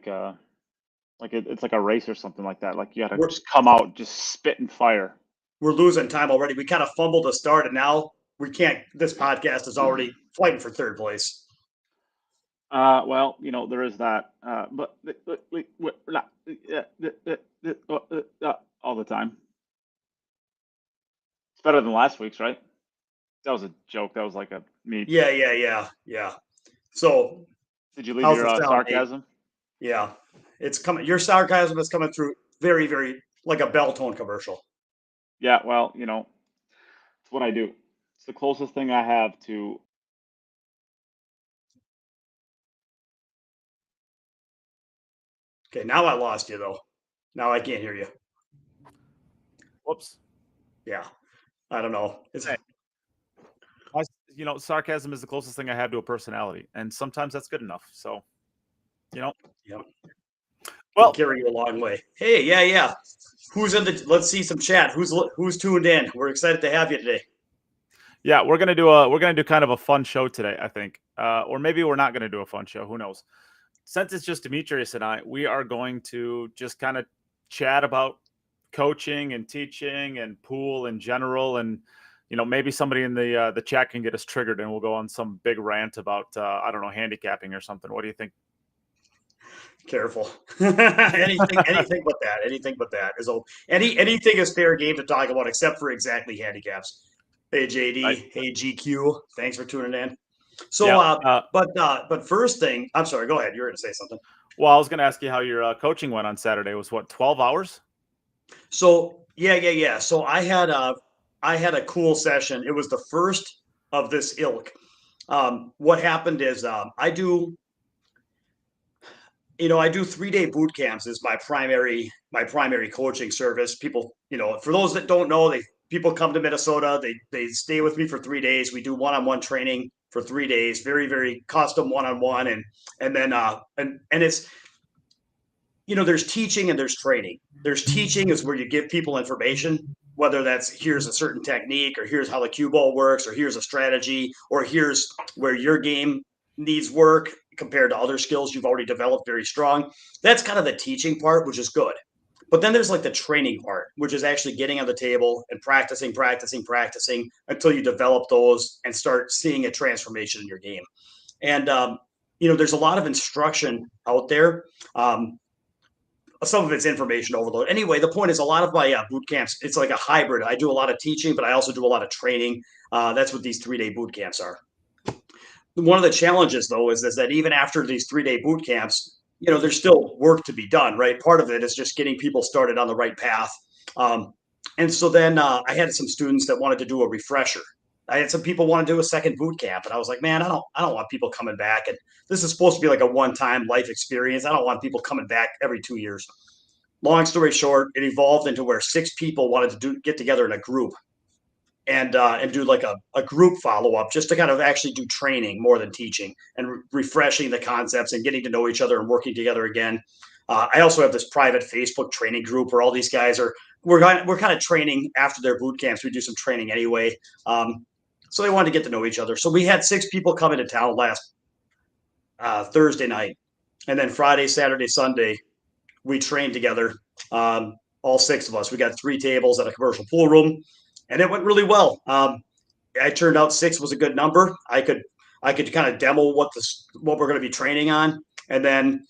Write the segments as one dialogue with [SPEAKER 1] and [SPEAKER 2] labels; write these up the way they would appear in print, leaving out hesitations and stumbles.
[SPEAKER 1] it's like a race or something like that. Like you got to
[SPEAKER 2] We're-
[SPEAKER 1] just come out, just spit and fire.
[SPEAKER 2] We're losing time already. We kind of fumbled to start, and now we can't. This podcast is already fighting for third place.
[SPEAKER 1] Well, there is that. But we're not all the time. It's better than last week's, right? That was a joke. That was like a me.
[SPEAKER 2] Yeah. So,
[SPEAKER 1] Did you leave
[SPEAKER 2] how's
[SPEAKER 1] your
[SPEAKER 2] the sound,
[SPEAKER 1] sarcasm?
[SPEAKER 2] yeah, it's coming. Your sarcasm is coming through very, very like a bell tone commercial.
[SPEAKER 1] Yeah, well, it's what I do. It's the closest thing I have to.
[SPEAKER 2] Okay, now I lost you though. Now I can't hear you.
[SPEAKER 3] Whoops.
[SPEAKER 2] Yeah, I don't know.
[SPEAKER 3] Sarcasm is the closest thing I have to a personality, and sometimes that's good enough. So,
[SPEAKER 2] Yep.
[SPEAKER 3] Well,
[SPEAKER 2] It'll carry you a long way. Hey, yeah. Who's in the? Let's see some chat. Who's tuned in? We're excited to have you today.
[SPEAKER 3] yeah, we're gonna do kind of a fun show today, I think, or maybe we're not gonna do a fun show. Who knows? Since it's just Demitrius and I, we are going to just kind of chat about coaching and teaching and pool in general, and maybe somebody in the chat can get us triggered, and we'll go on some big rant about I don't know, handicapping or something. What do you think?
[SPEAKER 2] Careful. anything but that. Anything but that is anything is fair game to talk about, except for exactly handicaps. Hey JD, Hey GQ, thanks for tuning in. So,
[SPEAKER 3] Yeah,
[SPEAKER 2] but first thing, I'm sorry. Go ahead. You were going to say something.
[SPEAKER 3] Well, I was going to ask you how your coaching went on Saturday. It was what, 12 hours?
[SPEAKER 2] So yeah. So I had a cool session. It was the first of this ilk. What happened is I do 3-day boot camps is my primary coaching service. People, for those that don't know, people come to Minnesota, they stay with me for 3 days. We do one-on-one training for 3 days, very, very custom one-on-one. And then and it's, there's teaching and there's training. There's teaching is where you give people information, whether that's here's a certain technique, or here's how the cue ball works, or here's a strategy, or here's where your game needs work compared to other skills you've already developed very strong. That's kind of the teaching part, which is good. But then there's like the training part, which is actually getting on the table and practicing until you develop those and start seeing a transformation in your game. And, there's a lot of instruction out there. Some of it's information overload. Anyway, the point is a lot of my boot camps, it's like a hybrid. I do a lot of teaching, but I also do a lot of training. That's what these 3-day boot camps are. One of the challenges, though, is that even after these 3-day boot camps, there's still work to be done, right? Part of it is just getting people started on the right path. And so then I had some students that wanted to do a refresher. I had some people want to do a second boot camp, and I was like, man, I don't want people coming back. And this is supposed to be like a one-time life experience. I don't want people coming back every 2 years. Long story short, it evolved into where 6 people wanted to get together in a group and do like a group follow-up, just to kind of actually do training more than teaching, and refreshing the concepts and getting to know each other and working together again. I also have this private Facebook training group where all these guys we're kind of training after their boot camps. We do some training anyway. So they wanted to get to know each other. So we had 6 people come into town last Thursday night. And then Friday, Saturday, Sunday, we trained together. All 6 of us. We got 3 tables at a commercial pool room, and it went really well. It turned out 6 was a good number. I could kind of demo what we're going to be training on. And then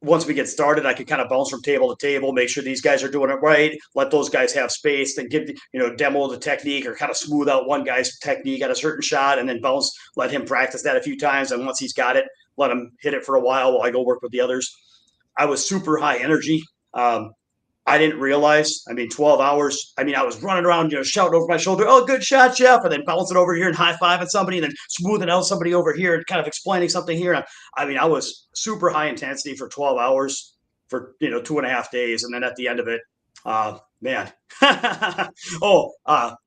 [SPEAKER 2] once we get started, I could kind of bounce from table to table, make sure these guys are doing it right, let those guys have space, then give demo the technique, or kind of smooth out one guy's technique at a certain shot, and then bounce, let him practice that a few times. And once he's got it, let him hit it for a while I go work with the others. I was super high energy. I didn't realize, 12 hours. I was running around, shouting over my shoulder, "Oh, good shot, Jeff," and then bouncing over here and high-fiving somebody, and then smoothing out somebody over here and kind of explaining something here. I was super high intensity for 12 hours for, 2.5 days. And then at the end of it, man.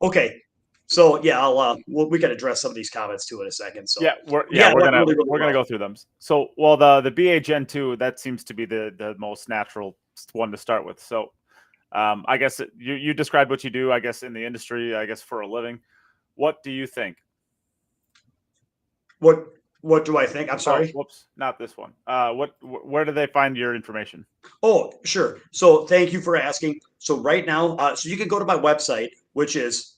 [SPEAKER 2] Okay. So yeah, we can address some of these comments too in a second. So
[SPEAKER 3] we're gonna go through them. So, well, the BA Gen 2, that seems to be the most natural one to start with. So, I guess you described what you do, I guess, in the industry, I guess, for a living. What do you think?
[SPEAKER 2] What What do I think? I'm sorry.
[SPEAKER 3] Oh, whoops, not this one. Where do they find your information?
[SPEAKER 2] Oh, sure. So thank you for asking. So right now, so you can go to my website, which is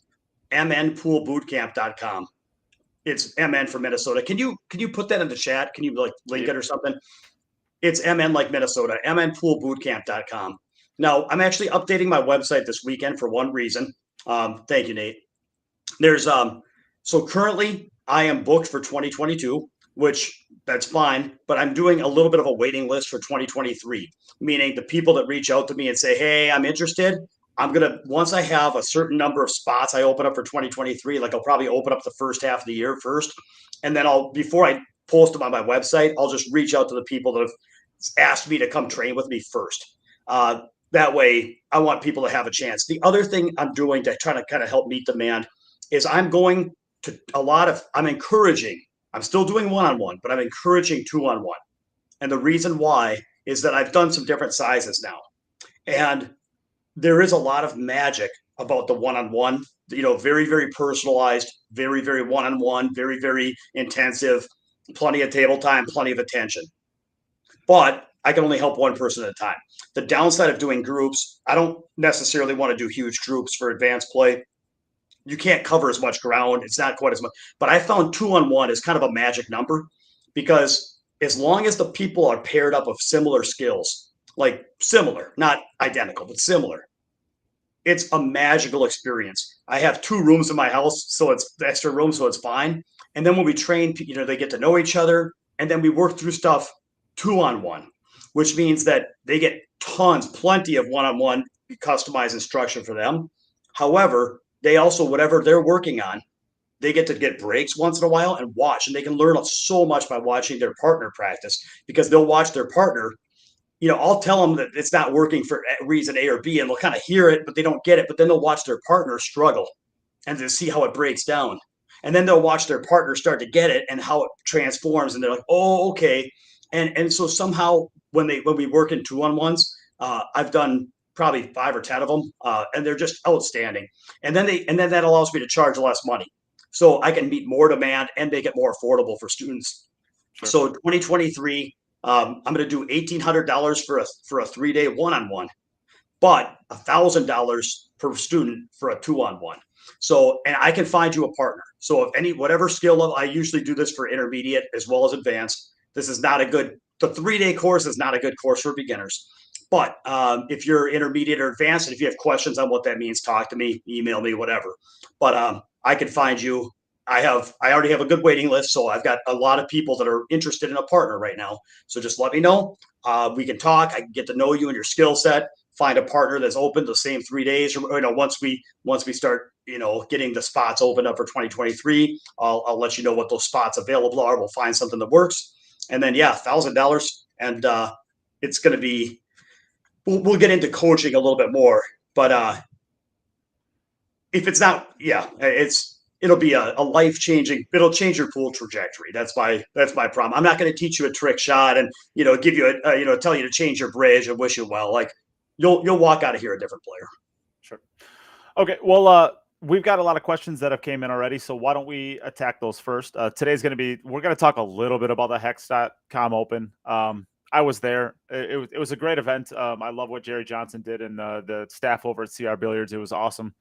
[SPEAKER 2] mnpoolbootcamp.com. It's MN for Minnesota. Can you put that in the chat? Can you like link it or something? It's MN like Minnesota, mnpoolbootcamp.com. Now, I'm actually updating my website this weekend for one reason. Thank you, Nate. There's so currently I am booked for 2022, which that's fine, but I'm doing a little bit of a waiting list for 2023, meaning the people that reach out to me and say, "Hey, I'm interested." I'm gonna once I have a certain number of spots I open up for 2023, like I'll probably open up the first half of the year first, and then before I post them on my website, I'll just reach out to the people that have asked me to come train with me first. That way, I want people to have a chance. The other thing I'm doing to try to kind of help meet demand is I'm going to I'm encouraging, I'm still doing one-on-one, but I'm encouraging two-on-one. And the reason why is that I've done some different sizes now. And there is a lot of magic about the one-on-one, very, very personalized, very, very one-on-one, very, very intensive, plenty of table time, plenty of attention. But I can only help one person at a time. The downside of doing groups, I don't necessarily want to do huge groups for advanced play. You can't cover as much ground. It's not quite as much. But I found 2-on-1 is kind of a magic number because as long as the people are paired up of similar skills, like similar, not identical, but similar, it's a magical experience. I have 2 rooms in my house, so it's the extra room, so it's fine. And then when we train, they get to know each other, and then we work through stuff 2-on-1, which means that they get plenty of one-on-one customized instruction for them. However, they also, whatever they're working on, they get to get breaks once in a while and watch, and they can learn so much by watching their partner practice because they'll watch their partner. I'll tell them that it's not working for reason A or B, and they'll kind of hear it, but they don't get it. But then they'll watch their partner struggle and to see how it breaks down. And then they'll watch their partner start to get it and how it transforms. And they're like, oh, okay. And so somehow when we work in 2-on-1s, I've done probably 5 or 10 of them, and they're just outstanding. And then that allows me to charge less money, so I can meet more demand and make it more affordable for students. Sure. So 2023, I'm going to do $1,800 for a 3-day one-on-one, but $1,000 per student for a 2-on-1. So, and I can find you a partner. So if whatever skill level, I usually do this for intermediate as well as advanced. This is not the 3-day course is not a good course for beginners. But if you're intermediate or advanced, and if you have questions on what that means, talk to me, email me, whatever. But I can find you. I already have a good waiting list, so I've got a lot of people that are interested in a partner right now. So just let me know. We can talk. I can get to know you and your skill set. Find a partner that's open the same 3 days. Or once we start, getting the spots open up for 2023, I'll let you know what those spots available are. We'll find something that works, and then $1,000, and it's going to be. We'll get into coaching a little bit more, but if it's not, it'll be a life-changing. It'll change your pool trajectory. That's my problem. I'm not going to teach you a trick shot and give you tell you to change your bridge and wish you well. Like you'll walk out of here a different player. Sure.
[SPEAKER 3] Okay. Well, we've got a lot of questions that have came in already, so why don't we attack those first? Today's we're going to talk a little bit about the Hex.com Open. I was there. It was a great event. I love what Jerry Johnson did and the staff over at CR Billiards. It was awesome.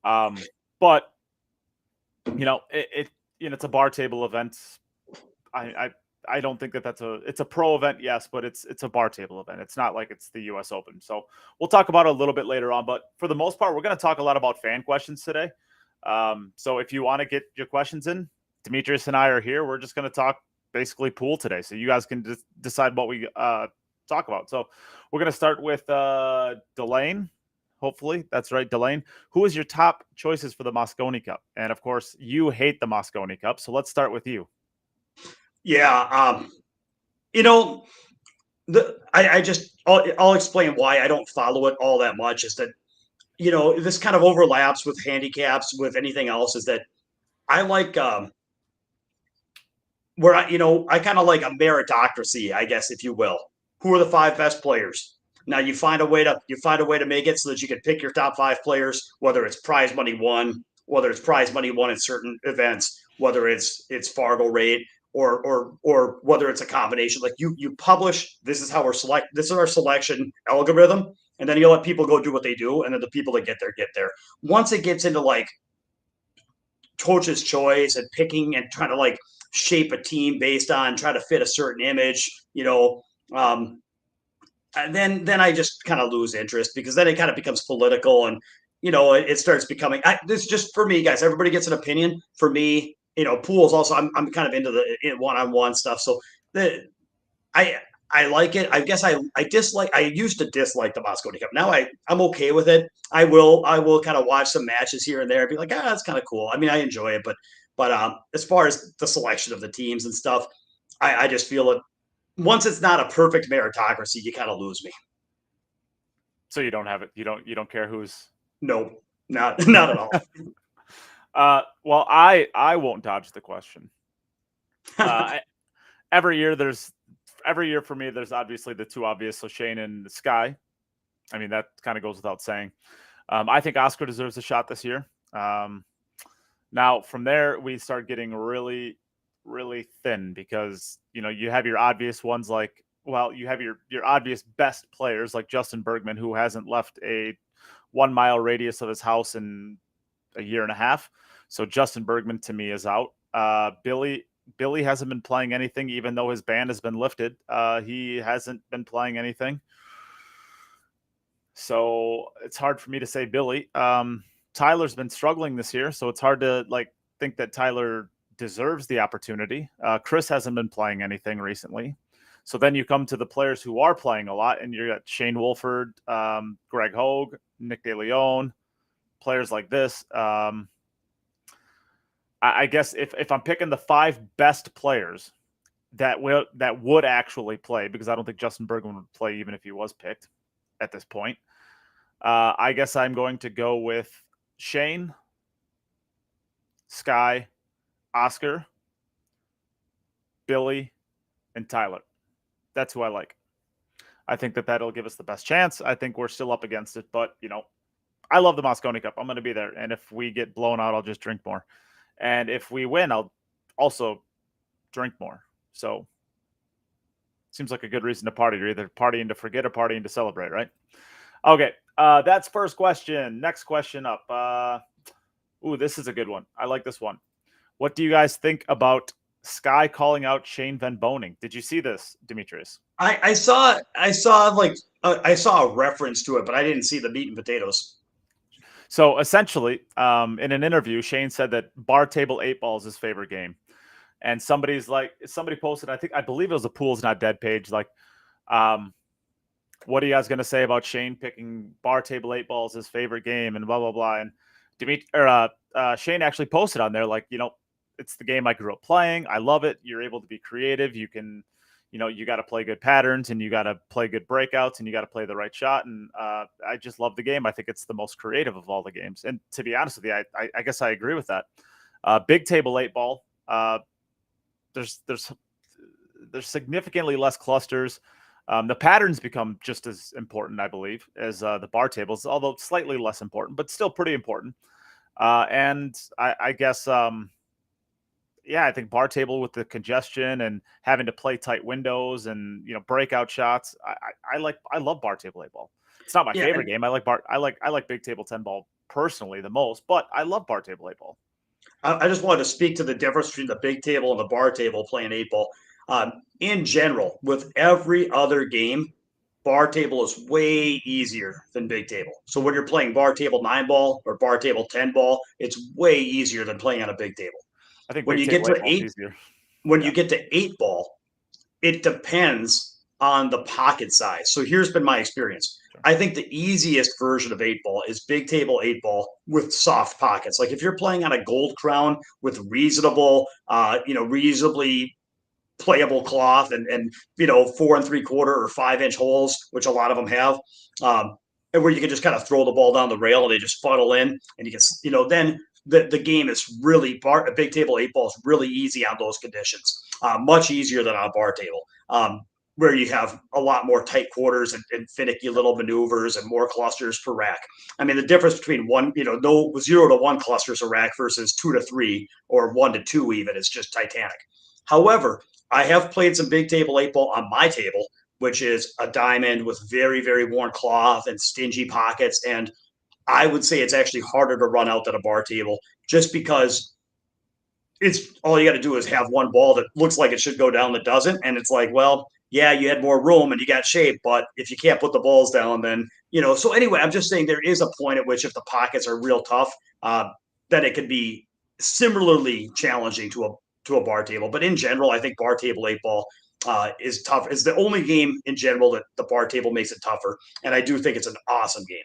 [SPEAKER 3] But it's a bar table event. I don't think it's a pro event, yes, but it's a bar table event. It's not like it's the US Open. So we'll talk about it a little bit later on, but for the most part, we're going to talk a lot about fan questions today. So if you want to get your questions in, Demitrius and I are here. We're just going to talk basically pool today, so you guys can decide what we talk about. So we're going to start with Delane. Hopefully that's right, Delane. Who is your top choices for the Moscone Cup? And of course, you hate the Moscone Cup, so let's start with you.
[SPEAKER 2] Yeah, I'll explain why I don't follow it all that much. Is that this kind of overlaps with handicaps with anything else. Is that I like where I kind of like a meritocracy, I guess, if you will. Who are the 5 best players? Now you find a way to make it so that you can pick your top 5 players, whether it's prize money won in certain events, whether it's Fargo rate, or whether it's a combination. Like you publish, this is how this is our selection algorithm, and then you let people go do what they do, and then the people that get there. Once it gets into like coach's choice and picking and trying to like shape a team based on trying to fit a certain image, and then I just kind of lose interest, because then it kind of becomes political, and it starts becoming. This just for me, guys. Everybody gets an opinion. For me, pools also. I'm kind of into the one-on-one stuff. So I like it. I guess I dislike. I used to dislike the Moscone Cup. Now I'm okay with it. I will kind of watch some matches here and there and be like, that's kind of cool. I mean, I enjoy it, but as far as the selection of the teams and stuff, I just feel it. Once it's not a perfect meritocracy, you kind of lose me.
[SPEAKER 3] So you don't have it. You don't care who's.
[SPEAKER 2] No, not at all.
[SPEAKER 3] Well, I won't dodge the question. Every year for me, there's obviously the two obvious, so Shane and Skye. I mean, that kind of goes without saying. I think Oscar deserves a shot this year. Now, from there, we start getting really, really thin, because, you have your obvious ones you have your obvious best players like Justin Bergman, who hasn't left a 1 mile radius of his house in a year and a half. So Justin Bergman to me is out. Billy hasn't been playing anything, even though his ban has been lifted. He hasn't been playing anything. So it's hard for me to say Billy. Tyler's been struggling this year, so it's hard to think that Tyler deserves the opportunity. Chris hasn't been playing anything recently. So then you come to the players who are playing a lot, and you got Shane Wolford, Greg Hogue, Nick DeLeon, players like this. I guess if I'm picking the 5 best players that would actually play, because I don't think Justin Bergman would play even if he was picked at this point, I guess I'm going to go with Shane, Skye, Oscar, Billy, and Tyler. That's who I like. I think that'll give us the best chance. I think we're still up against it, but I love the Moscone Cup. I'm going to be there, and if we get blown out, I'll just drink more. And if we win, I'll also drink more. So seems like a good reason to party. You're either partying to forget or partying to celebrate, right? Okay, that's first question. Next question up. This is a good one. I like this one. What do you guys think about Skye calling out Shane Van Boening? Did you see this, Demitrius?
[SPEAKER 2] I saw a reference to it, but I didn't see the meat and potatoes.
[SPEAKER 3] So essentially, in an interview, Shane said that bar table 8 ball is his favorite game. And somebody posted, I believe it was a Pools Not Dead page, what are you guys going to say about Shane picking bar table 8 ball as his favorite game and blah, blah, blah. And Shane actually posted on there, it's the game I grew up playing. I love it. You're able to be creative. You can, you got to play good patterns, and you got to play good breakouts, and you got to play the right shot. And I just love the game. I think it's the most creative of all the games. And to be honest with you, I guess I agree with that. Big table 8 ball. There's significantly less clusters. The patterns become just as important, I believe, as the bar tables, although slightly less important, but still pretty important. And I guess, I think bar table with the congestion and having to play tight windows and breakout shots. I love bar table 8 ball. It's not my favorite game. I like big table 10 ball personally the most, but I love bar table 8 ball.
[SPEAKER 2] I just wanted to speak to the difference between the big table and the bar table playing 8 ball. In general, with every other game, bar table is way easier than big table. So when you're playing bar table 9 ball or bar table 10 ball, it's way easier than playing on a big table.
[SPEAKER 3] I think
[SPEAKER 2] when you get to 8 ball, it depends on the pocket size. So here's been my experience. Sure. I think the easiest version of 8 ball is big table 8 ball with soft pockets. Like if you're playing on a gold crown with reasonably playable cloth and 4 3/4 or 5-inch holes, which a lot of them have, and where you can just kind of throw the ball down the rail and they just funnel in, and you can, then the game is really a big table 8 ball is really easy on those conditions, much easier than on a bar table, where you have a lot more tight quarters and finicky little maneuvers and more clusters per rack. I mean, the difference between 0 to 1 clusters a rack versus 2 to 3 or 1 to 2 even is just titanic. However, I have played some big table 8-ball on my table, which is a diamond with very, very worn cloth and stingy pockets. And I would say it's actually harder to run out than a bar table just because it's all you got to do is have one ball that looks like it should go down that doesn't. And it's like, well, yeah, you had more room and you got shape, but if you can't put the balls down, then, so anyway, I'm just saying there is a point at which if the pockets are real tough, then it could be similarly challenging to a bar table. But in general, I think bar table 8-ball is tough. It's the only game in general that the bar table makes it tougher. And I do think it's an awesome game.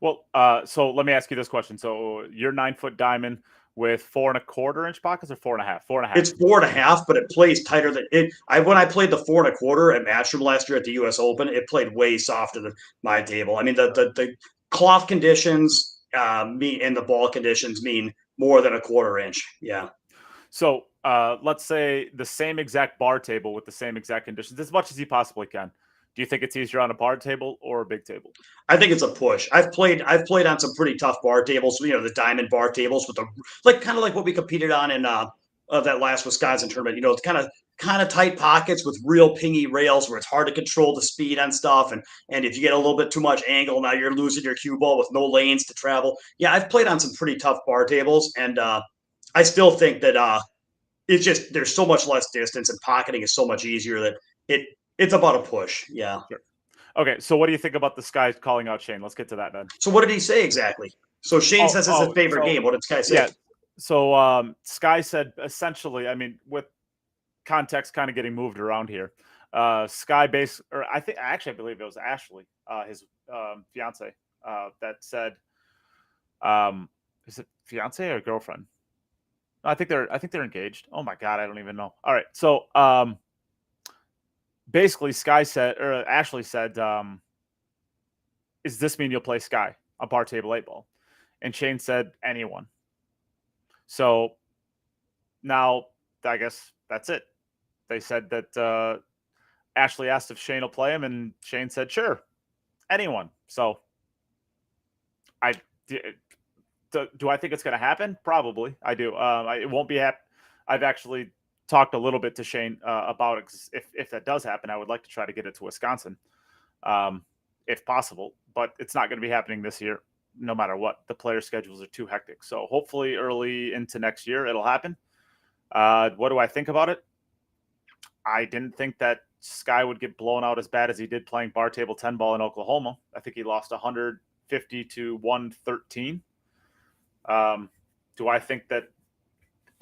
[SPEAKER 3] Well, so let me ask you this question. So your 9-foot diamond with 4¼ inch pockets or 4.5? 4.5.
[SPEAKER 2] It's 4.5, but it plays tighter than it. When I played the 4.25 at Matchroom last year at the U.S. Open, it played way softer than my table. I mean, the cloth conditions and the ball conditions mean more than 1/4 inch. Yeah.
[SPEAKER 3] So let's say the same exact bar table with the same exact conditions, as much as you possibly can. Do you think it's easier on a bar table or a big table?
[SPEAKER 2] I think it's a push. I've played on some pretty tough bar tables, the diamond bar tables with the kind of like what we competed on in that last Wisconsin tournament. It's kind of tight pockets with real pingy rails where it's hard to control the speed on stuff. And if you get a little bit too much angle, now you're losing your cue ball with no lanes to travel. Yeah, I've played on some pretty tough bar tables, and I still think that it's just there's so much less distance and pocketing is so much easier that it's about a push. Yeah.
[SPEAKER 3] Sure. Okay, so what do you think about the Skye calling out Shane? Let's get to that then.
[SPEAKER 2] So what did he say exactly? So Shane says it's his favorite game. What did Skye say?
[SPEAKER 3] Yeah. So Skye said essentially, I mean, with context kind of getting moved around here, Skye I believe it was Ashley, his fiance, that said, is it fiance or girlfriend? I think they're engaged. Oh my God, I don't even know. All right, so basically, Ashley said, "Does this mean you'll play Skye a bar table 8-ball?" And Shane said, "Anyone." So now I guess that's it. They said that Ashley asked if Shane will play him, and Shane said, "Sure, anyone." So do I think it's going to happen? Probably, I do. It won't be I've actually talked a little bit to Shane about it. If that does happen, I would like to try to get it to Wisconsin, if possible. But it's not going to be happening this year, no matter what. The player schedules are too hectic. So hopefully early into next year, it'll happen. What do I think about it? I didn't think that Skye would get blown out as bad as he did playing bar table 10-ball in Oklahoma. I think he lost 150 to 113. Do I think that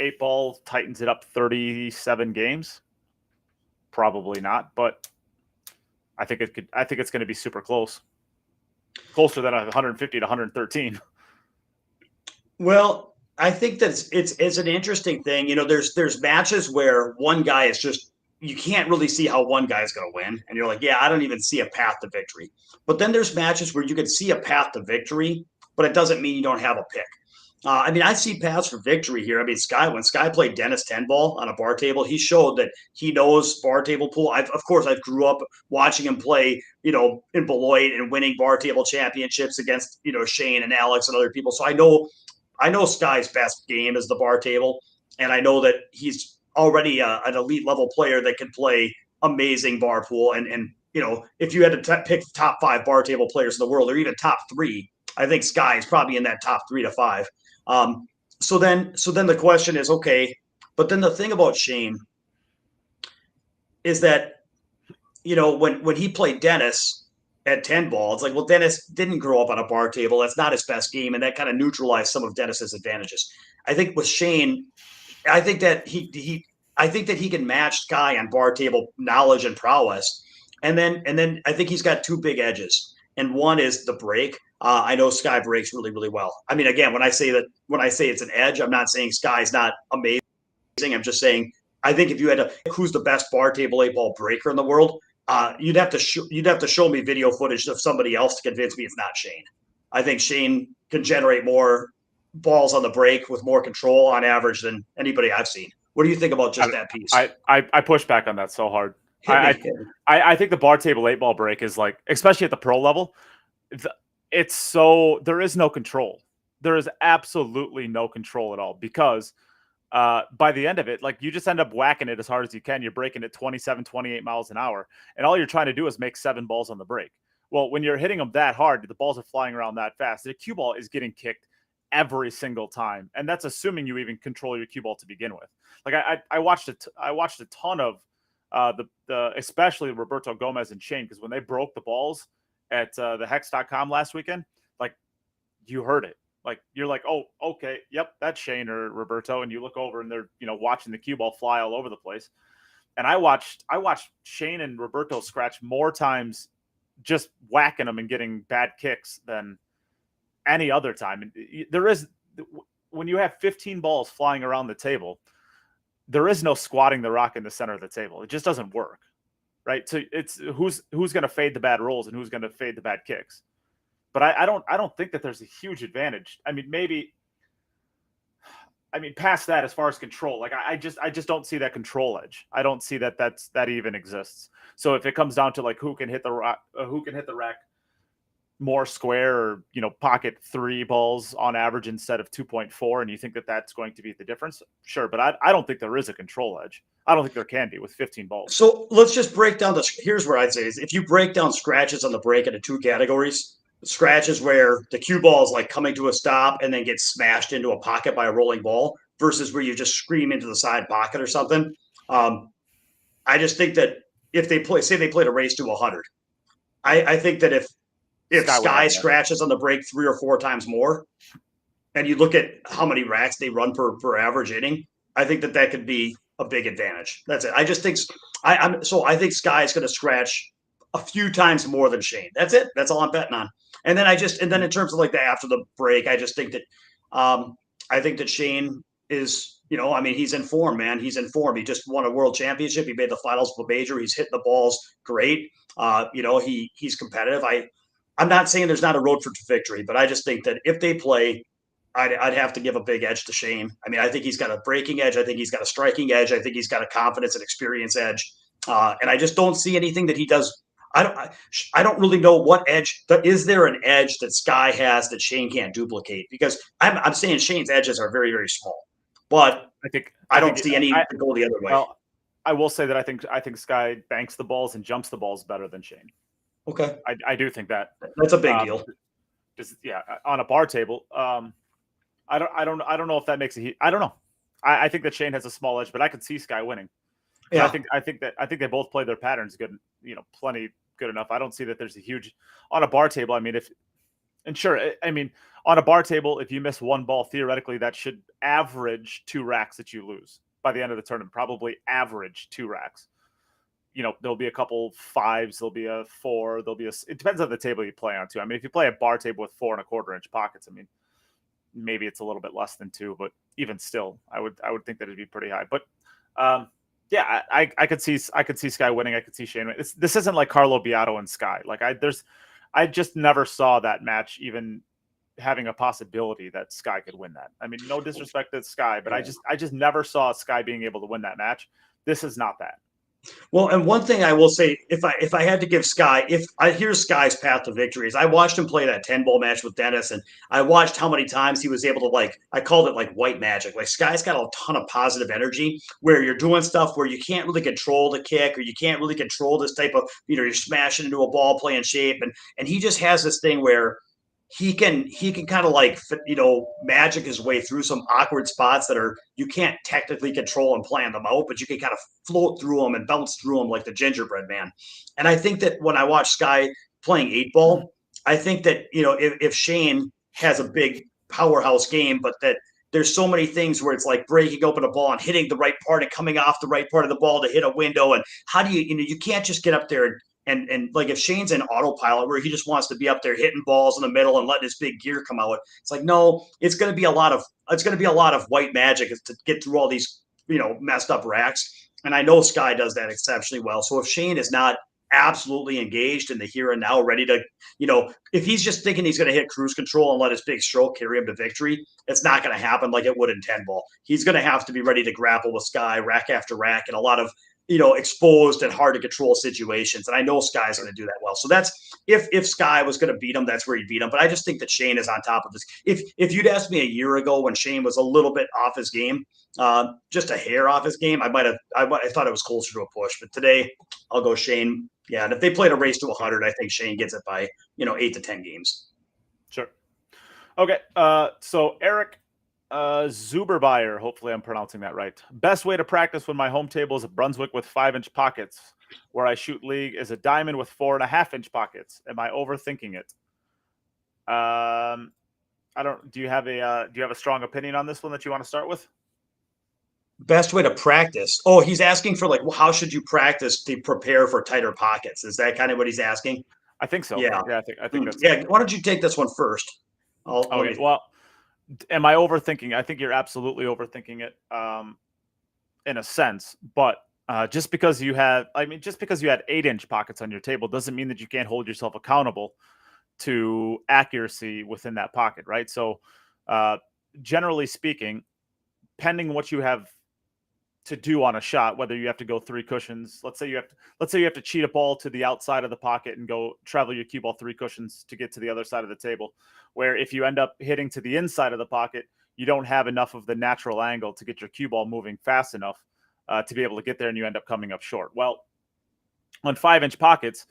[SPEAKER 3] 8-ball tightens it up 37 games? Probably not, but I think it's going to be super closer than 150 to 113.
[SPEAKER 2] Well, I think that it's an interesting thing. There's matches where one guy is just you can't really see how one guy's going to win, and you're like, yeah, I don't even see a path to victory. But then there's matches where you can see a path to victory, but it doesn't mean you don't have a pick. I see paths for victory here. When Skye played Dennis 10-ball on a bar table, he showed that he knows bar table pool. I've grew up watching him play, in Beloit and winning bar table championships against, Shane and Alex and other people. So I know Skye's best game is the bar table, and I know that he's already an elite level player that can play amazing bar pool. And if you had to pick top 5 bar table players in the world, or even top 3, I think Skye is probably in that top 3 to 5. So then the question is, okay, but then the thing about Shane is that, when he played Dennis at 10-ball, it's like, well, Dennis didn't grow up on a bar table. That's not his best game. And that kind of neutralized some of Dennis's advantages. I think with Shane, I think that he can match Skye on bar table knowledge and prowess. And then I think he's got 2 big edges. And one is the break. I know Skye breaks really, really well. Again, when I say it's an edge, I'm not saying Skye's not amazing. I'm just saying, I think if you had to pick who's the best bar table 8-ball breaker in the world, you'd have to show me video footage of somebody else to convince me it's not Shane. I think Shane can generate more balls on the break with more control on average than anybody I've seen. What do you think about just that piece?
[SPEAKER 3] I push back on that so hard. I think the bar table 8-ball break is like, especially at the pro level, there is no control. There is absolutely no control at all, because by the end of it, like you just end up whacking it as hard as you can. You're breaking it 27, 28 miles an hour. And all you're trying to do is make 7 balls on the break. Well, when you're hitting them that hard, the balls are flying around that fast. The cue ball is getting kicked every single time. And that's assuming you even control your cue ball to begin with. Like I watched a ton of the especially Roberto Gomez and Shane, because when they broke the balls at the Hex.com last weekend, like you heard it. Like you're like, oh, okay, yep, that's Shane or Roberto, and you look over and they're watching the cue ball fly all over the place. And I watched Shane and Roberto scratch more times just whacking them and getting bad kicks than any other time. And there is, when you have 15 balls flying around the table, there is no squatting the rock in the center of the table. It just doesn't work, right? So it's who's going to fade the bad rolls and who's going to fade the bad kicks. But I don't think that there's a huge advantage. I mean, past that, as far as control, like I just don't see that control edge. I don't see that even exists. So if it comes down to like who can hit the rack more square, or pocket 3 balls on average instead of 2.4, and you think that that's going to be the difference, sure. But I don't think there is a control edge. I don't think there can be with 15 balls.
[SPEAKER 2] So let's just break down here's where I'd say is, if you break down scratches on the break into 2 categories. Scratches where the cue ball is like coming to a stop and then gets smashed into a pocket by a rolling ball, versus where you just scream into the side pocket or something. I just think that if they played a race to 100, I think that if Skye scratches on the break 3 or 4 times more, and you look at how many racks they run per average inning, I think that could be a big advantage. That's it. I just think I think Skye is going to scratch a few times more than Shane. That's it. That's all I'm betting on. And then in terms of like the after the break, I just think that I think that Shane is, he's in form, man. He's in form. He just won a world championship. He made the finals of a major. He's hitting the balls great. He's competitive. I'm not saying there's not a road for victory, but I just think that if they play, I'd have to give a big edge to Shane. I mean, I think he's got a breaking edge. I think he's got a striking edge. I think he's got a confidence and experience edge. And I just don't see anything that he does. I don't really know what edge. Is there an edge that Skye has that Shane can't duplicate? Because I'm saying Shane's edges are very, very small, but I don't see any to go the other way.
[SPEAKER 3] Well, I will say that I think Skye banks the balls and jumps the balls better than Shane.
[SPEAKER 2] Okay,
[SPEAKER 3] I do think that's
[SPEAKER 2] a big deal.
[SPEAKER 3] Just on a bar table. I don't know if that makes I don't know. I think that Shane has a small edge, but I could see Skye winning. Yeah, I think they both play their patterns good. Plenty good enough. I don't see that there's a huge on a bar table. I mean, on a bar table, if you miss 1 ball, theoretically that should average 2 racks that you lose by the end of the tournament. Probably average 2 racks. There'll be a couple 5s. There'll be a 4. It depends on the table you play on too. I mean, if you play a bar table with 4 1/4 inch pockets, I mean, maybe it's a little bit less than 2, but even still, I would think that it'd be pretty high. But yeah, I could see Skye winning. I could see Shane winning. This isn't like Carlo Beato and Skye. Like I just never saw that match even having a possibility that Skye could win that. I mean, no disrespect to Skye, but I just never saw Skye being able to win that match. This is not that.
[SPEAKER 2] Well, and one thing I will say, if I had to give Skye, here's Skye's path to victory is I watched him play that 10-ball match with Dennis, and I watched how many times he was able to, I called it like white magic. Like Skye's got a ton of positive energy where you're doing stuff where you can't really control the kick, or you can't really control this type of, you're smashing into a ball playing shape. And he just has this thing where he can kind of magic his way through some awkward spots that you can't technically control and plan them out, but you can kind of float through them and bounce through them like the gingerbread man. And I think that when I watch Skye playing 8-ball, I think that, if Shane has a big powerhouse game, but that there's so many things where it's like breaking open a ball and hitting the right part and coming off the right part of the ball to hit a window. And how do you can't just get up there and like if Shane's in autopilot where he just wants to be up there hitting balls in the middle and letting his big gear come out, it's like, no, it's going to be a lot of white magic to get through all these, messed up racks. And I know Skye does that exceptionally well. So if Shane is not absolutely engaged in the here and now, ready to, if he's just thinking he's going to hit cruise control and let his big stroke carry him to victory, it's not going to happen like it would in 10-ball. He's going to have to be ready to grapple with Skye rack after rack, and a lot of exposed and hard to control situations. And I know Skye's going to do that well. So that's if Skye was going to beat him, that's where he'd beat him. But I just think that Shane is on top of this. If you'd asked me a year ago when Shane was a little bit off his game, just a hair off his game, I thought it was closer to a push. But today, I'll go Shane. Yeah, and if they played a race to 100, I think Shane gets it by 8 to 10 games.
[SPEAKER 3] Sure. Okay. So Eric Zuberbeyer, hopefully I'm pronouncing that right. Best way to practice when my home table is a Brunswick with 5-inch pockets. Where I shoot league is a diamond with 4.5-inch pockets. Am I overthinking it? I don't. Do you have a strong opinion on this one that you want to start with?
[SPEAKER 2] Best way to practice. Oh, he's asking for how should you practice to prepare for tighter pockets? Is that kind of what he's asking?
[SPEAKER 3] I think so.
[SPEAKER 2] Yeah.
[SPEAKER 3] Yeah. I think that's.
[SPEAKER 2] Yeah. Why don't you take this one first?
[SPEAKER 3] Okay. Well, am I overthinking? I think you're absolutely overthinking it, in a sense. But just because you had 8-inch pockets on your table doesn't mean that you can't hold yourself accountable to accuracy within that pocket, right? So, generally speaking, pending what you have to do on a shot, whether you have to go 3 cushions, let's say you have to cheat a ball to the outside of the pocket and go travel your cue ball 3 cushions to get to the other side of the table, where if you end up hitting to the inside of the pocket, you don't have enough of the natural angle to get your cue ball moving fast enough to be able to get there, and you end up coming up short. Well, on 5-inch pockets,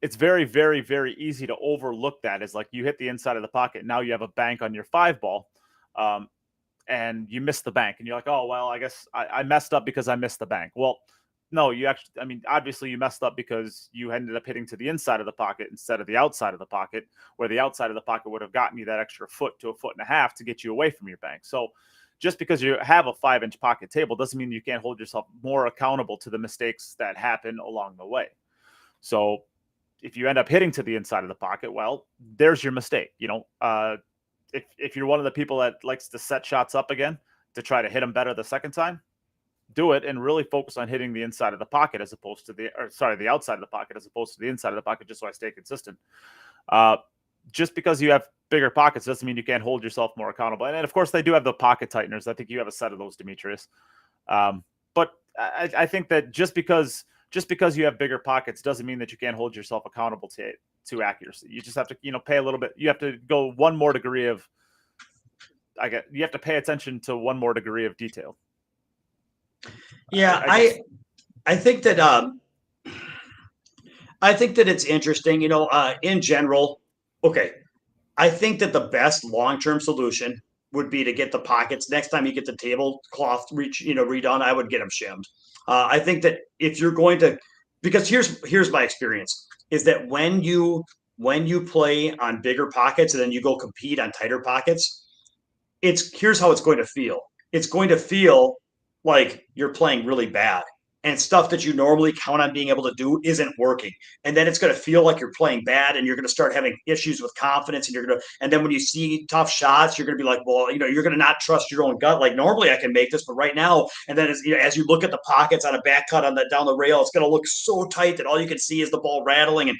[SPEAKER 3] it's very, very, very easy to overlook that. It's like you hit the inside of the pocket, now you have a bank on your 5 ball, and you miss the bank, and you're like, oh, well, I guess I messed up because I missed the bank. Well, no, obviously you messed up because you ended up hitting to the inside of the pocket instead of the outside of the pocket, where the outside of the pocket would have gotten you that extra foot to 1.5 feet to get you away from your bank. So just because you have a 5-inch pocket table doesn't mean you can't hold yourself more accountable to the mistakes that happen along the way. So if you end up hitting to the inside of the pocket, well, there's your mistake. If you're one of the people that likes to set shots up again to try to hit them better the second time, do it and really focus on hitting the inside of the pocket as opposed to the outside of the pocket as opposed to the inside of the pocket, just so I stay consistent. Just because you have bigger pockets doesn't mean you can't hold yourself more accountable. And of course, they do have the pocket tighteners. I think you have a set of those, Demitrius. But I think that just because you have bigger pockets doesn't mean that you can't hold yourself accountable to accuracy. You just have to, pay a little bit. You have to go one more degree of. You have to pay attention to one more degree of detail.
[SPEAKER 2] Yeah, I think that it's interesting. In general, okay. I think that the best long-term solution would be to get the pockets next time you get the tablecloth redone. I would get them shimmed. I think that if you're going to, because here's my experience is that when you play on bigger pockets and then you go compete on tighter pockets, here's how it's going to feel. It's going to feel like you're playing really bad and stuff that you normally count on being able to do isn't working. And then it's going to feel like you're playing bad and you're going to start having issues with confidence. And then when you see tough shots, you're going to be like, well, you're going to not trust your own gut. Like normally I can make this, but right now, and then as you look at the pockets on a back cut down the rail, it's going to look so tight that all you can see is the ball rattling. And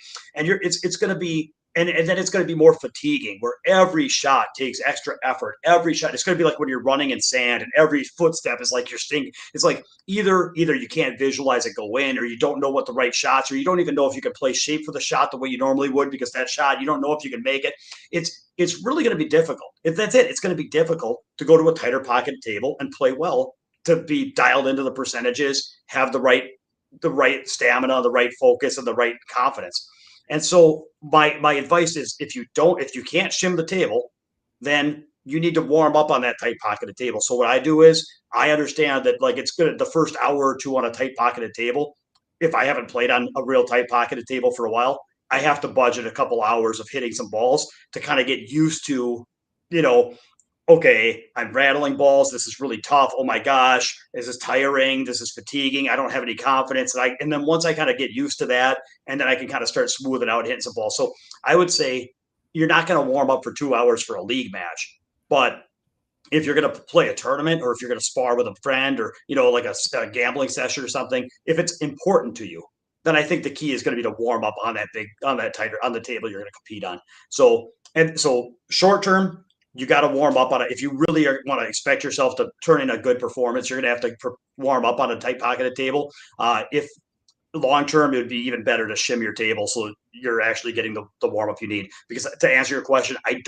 [SPEAKER 2] it's going to be, and then it's going to be more fatiguing where every shot takes extra effort. Every shot, it's going to be like when you're running in sand and every footstep is like you're stinging. It's like either you can't visualize it go in or you don't know what the right shots or you don't even know if you can play shape for the shot the way you normally would because that shot, you don't know if you can make it. It's really going to be difficult. If that's it, it's going to be difficult to go to a tighter pocket table and play well, to be dialed into the percentages, have the right stamina, the right focus, and the right confidence. And so my advice is if you can't shim the table, then you need to warm up on that tight pocketed table. So what I do is I understand that it's good the first hour or two on a tight pocketed table. If I haven't played on a real tight pocketed table for a while, I have to budget a couple hours of hitting some balls to kind of get used to, okay, I'm rattling balls. This is really tough. Oh my gosh, this is tiring. This is fatiguing. I don't have any confidence. And then once I kind of get used to that, and then I can kind of start smoothing out, hitting some balls. So I would say you're not going to warm up for 2 hours for a league match, but if you're going to play a tournament or if you're going to spar with a friend or, like a gambling session or something, if it's important to you, then I think the key is going to be to warm up on the table you're going to compete on. So short term, you got to warm up on it. If you really want to expect yourself to turn in a good performance, you're going to have to warm up on a tight pocketed table. If long term, it would be even better to shim your table so you're actually getting the warm up you need. Because to answer your question, I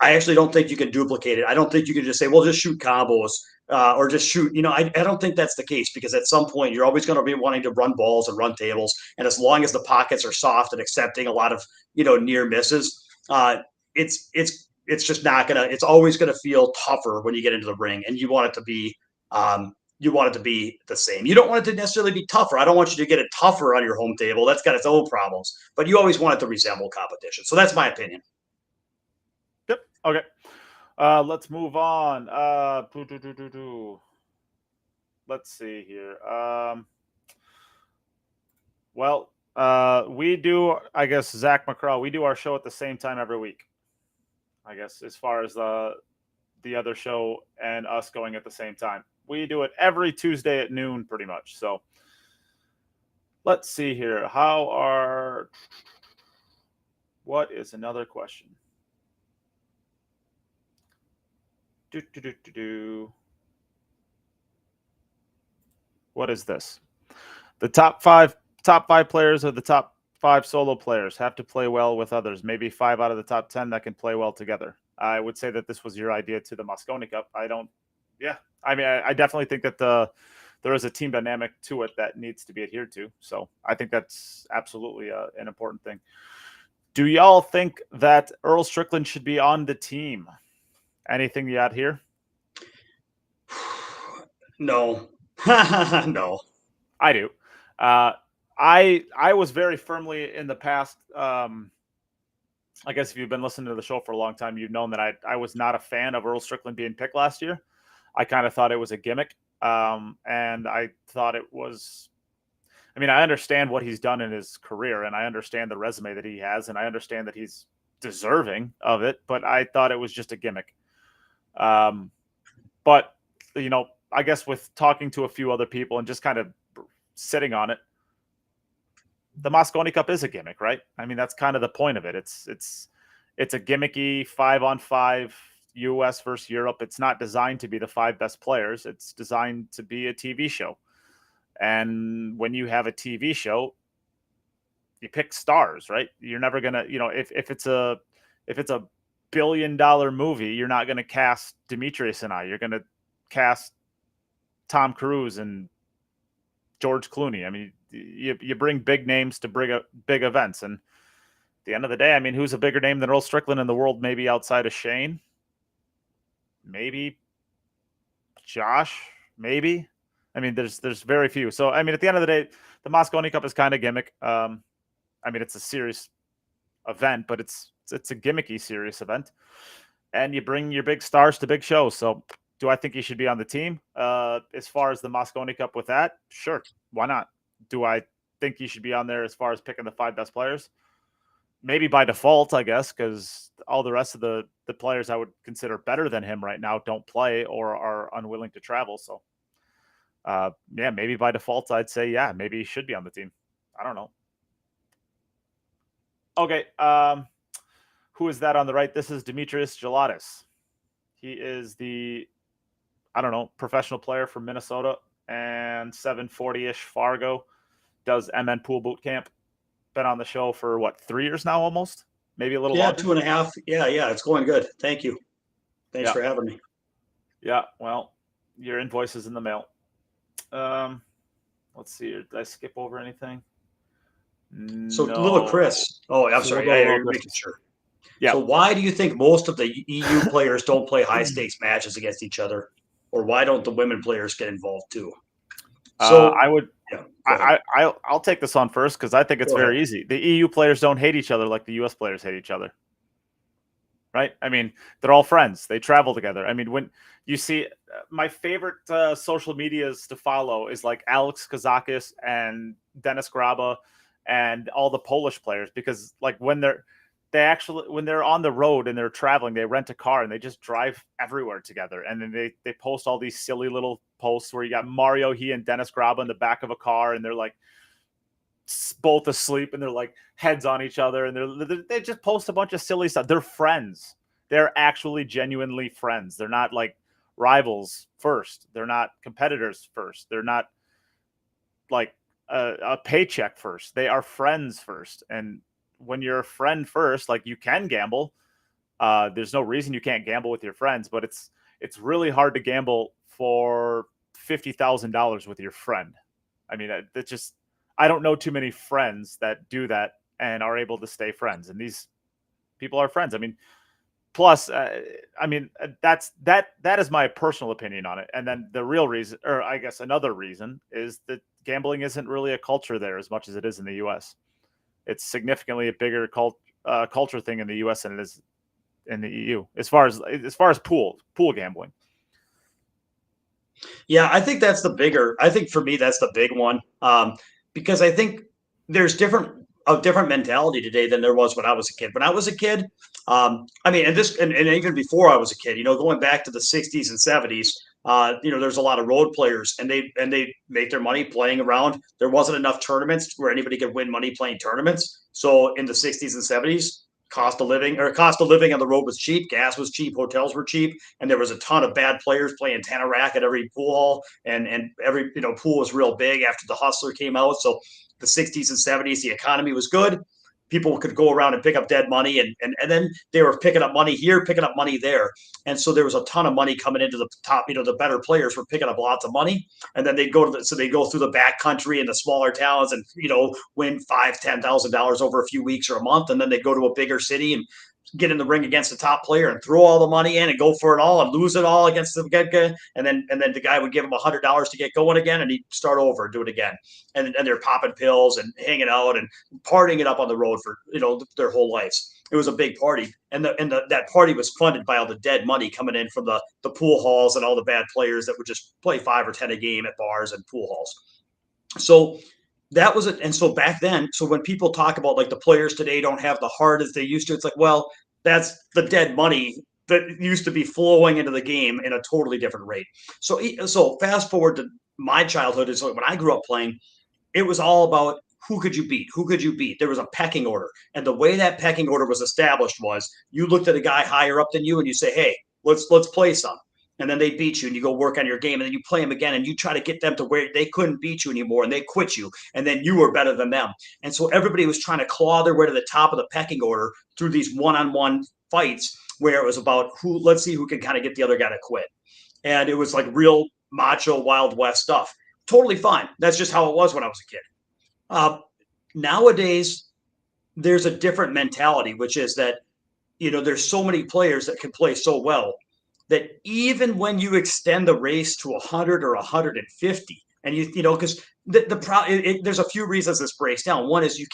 [SPEAKER 2] actually don't think you can duplicate it. I don't think you can just say, well, just shoot combos or just shoot. I don't think that's the case, because at some point you're always going to be wanting to run balls and run tables. And as long as the pockets are soft and accepting a lot of, near misses, it's just not going to, it's always going to feel tougher when you get into the ring, and you want it to be, the same. You don't want it to necessarily be tougher. I don't want you to get it tougher on your home table. That's got its own problems, but you always want it to resemble competition. So that's my opinion.
[SPEAKER 3] Yep. Okay. Let's move on. Let's see here. We do, I guess, Zach McCraw, we do our show at the same time every week. I guess, as far as the other show and us going at the same time. We do it every Tuesday at noon, pretty much. So let's see here. What is another question? What is this? The top five players or the top 5 solo players have to play well with others. Maybe 5 out of the top 10 that can play well together. I would say that this was your idea to the Moscone Cup. I definitely think that there is a team dynamic to it that needs to be adhered to. So I think that's absolutely an important thing. Do y'all think that Earl Strickland should be on the team? Anything you add here?
[SPEAKER 2] No. No.
[SPEAKER 3] I do. I was very firmly in the past. I guess if you've been listening to the show for a long time, you've known that I was not a fan of Earl Strickland being picked last year. I kind of thought it was a gimmick. And I thought it was, I understand what he's done in his career, and I understand the resume that he has, and I understand that he's deserving of it, but I thought it was just a gimmick. But, I guess with talking to a few other people and just kind of sitting on it, the Moscone Cup is a gimmick, right? That's kind of the point of it. It's a gimmicky 5-on-5 US versus Europe. It's not designed to be the 5 best players. It's designed to be a TV show. And when you have a TV show, you pick stars, right? You're never going to, if it's a $1 billion movie, you're not going to cast Demitrius and I. You're going to cast Tom Cruise and George Clooney. You bring big names to big events. And at the end of the day, who's a bigger name than Earl Strickland in the world? Maybe outside of Shane, maybe Josh, maybe. There's very few. So, at the end of the day, the Moscone Cup is kind of gimmick. It's a serious event, but it's a gimmicky serious event. And you bring your big stars to big shows. So do I think he should be on the team? As far as the Moscone Cup with that, sure. Why not? Do I think he should be on there as far as picking the 5 best players? Maybe by default, I guess, because all the rest of the players I would consider better than him right now don't play or are unwilling to travel. So, maybe by default, I'd say, maybe he should be on the team. I don't know. Okay. Who is that on the right? This is Demitrius Jelatis. He is the, professional player from Minnesota and 740-ish Fargo. Does MN Pool Boot Camp. Been on the show for 3 years now, almost, maybe a little longer.
[SPEAKER 2] 2.5. Yeah, it's going good. Thank you. Thanks for having me.
[SPEAKER 3] Yeah, well, your invoice is in the mail. Let's see here. Did I skip over anything?
[SPEAKER 2] So
[SPEAKER 3] no.
[SPEAKER 2] little Chris. Oh, I'm sorry. You're making sure. Yeah. So why do you think most of the EU players don't play high stakes matches against each other, or why don't the women players get involved too?
[SPEAKER 3] So I'll take this on first because I think it's very easy. The EU players don't hate each other like the US players hate each other. Right? They're all friends. They travel together. When you see my favorite social medias to follow is like Alex Kazakis and Dennis Graba and all the Polish players, because like when they're on the road and they're traveling, they rent a car and they just drive everywhere together. And then they post all these silly little posts where you got Mario, he and Dennis Graba in the back of a car, and they're like both asleep and they're like heads on each other. And they just post a bunch of silly stuff. They're friends. they're actually genuinely friends. They're not like rivals first. They're not competitors first. They're not like a paycheck first. They are friends first. And when you're a friend first, like, you can gamble. There's no reason you can't gamble with your friends, but it's really hard to gamble for $50,000 with your friend. I mean, that's just, I don't know too many friends that do that and are able to stay friends. And these people are friends. I mean, plus, I mean, that is my personal opinion on it. And then the real reason, or I guess another reason, is that gambling isn't really a culture there as much as it is in the U.S. It's significantly a bigger culture thing in the U.S. than it is in the EU, as far as pool gambling.
[SPEAKER 2] Yeah, I think I think for me, that's the big one. Because I think there's a different mentality today than there was when I was a kid. When I was a kid, I mean, and even before I was a kid, going back to the 60s and 70s, there's a lot of road players, and they make their money playing around. There wasn't enough tournaments where anybody could win money playing tournaments. So in the 60s and 70s, cost of living on the road was cheap, gas was cheap, hotels were cheap, and there was a ton of bad players playing Tanarac at every pool hall, and every pool was real big after the Hustler came out. So the 60s and 70s, the economy was good. People could go around and pick up dead money, and then they were picking up money here, picking up money there. And so there was a ton of money coming into the top, the better players were picking up lots of money. And then they'd go through the back country and the smaller towns and, win $5,000-$10,000 over a few weeks or a month. And then they'd go to a bigger city and get in the ring against the top player and throw all the money in and go for it all and lose it all against the guy. And then the guy would give him $100 to get going again, and he'd start over and do it again. And they're popping pills and hanging out and partying it up on the road for, their whole lives. It was a big party. And that party was funded by all the dead money coming in from the pool halls and all the bad players that would just play 5 or 10 a game at bars and pool halls. So that was it. And so back then, so when people talk about like the players today don't have the heart as they used to, it's like, well, that's the dead money that used to be flowing into the game in a totally different rate. So fast forward to my childhood, is like when I grew up playing, it was all about who could you beat? Who could you beat? There was a pecking order. And the way that pecking order was established was you looked at a guy higher up than you and you say, hey, let's play some. And then they beat you and you go work on your game, and then you play them again and you try to get them to where they couldn't beat you anymore and they quit you, and then you were better than them. And so everybody was trying to claw their way to the top of the pecking order through these one-on-one fights where it was about let's see who can kind of get the other guy to quit. And it was like real macho Wild West stuff. Totally fine. That's just how it was when I was a kid. Nowadays, there's a different mentality, which is that, there's so many players that can play so well that even when you extend the race to 100 or 150, and because there's a few reasons this breaks down. One is you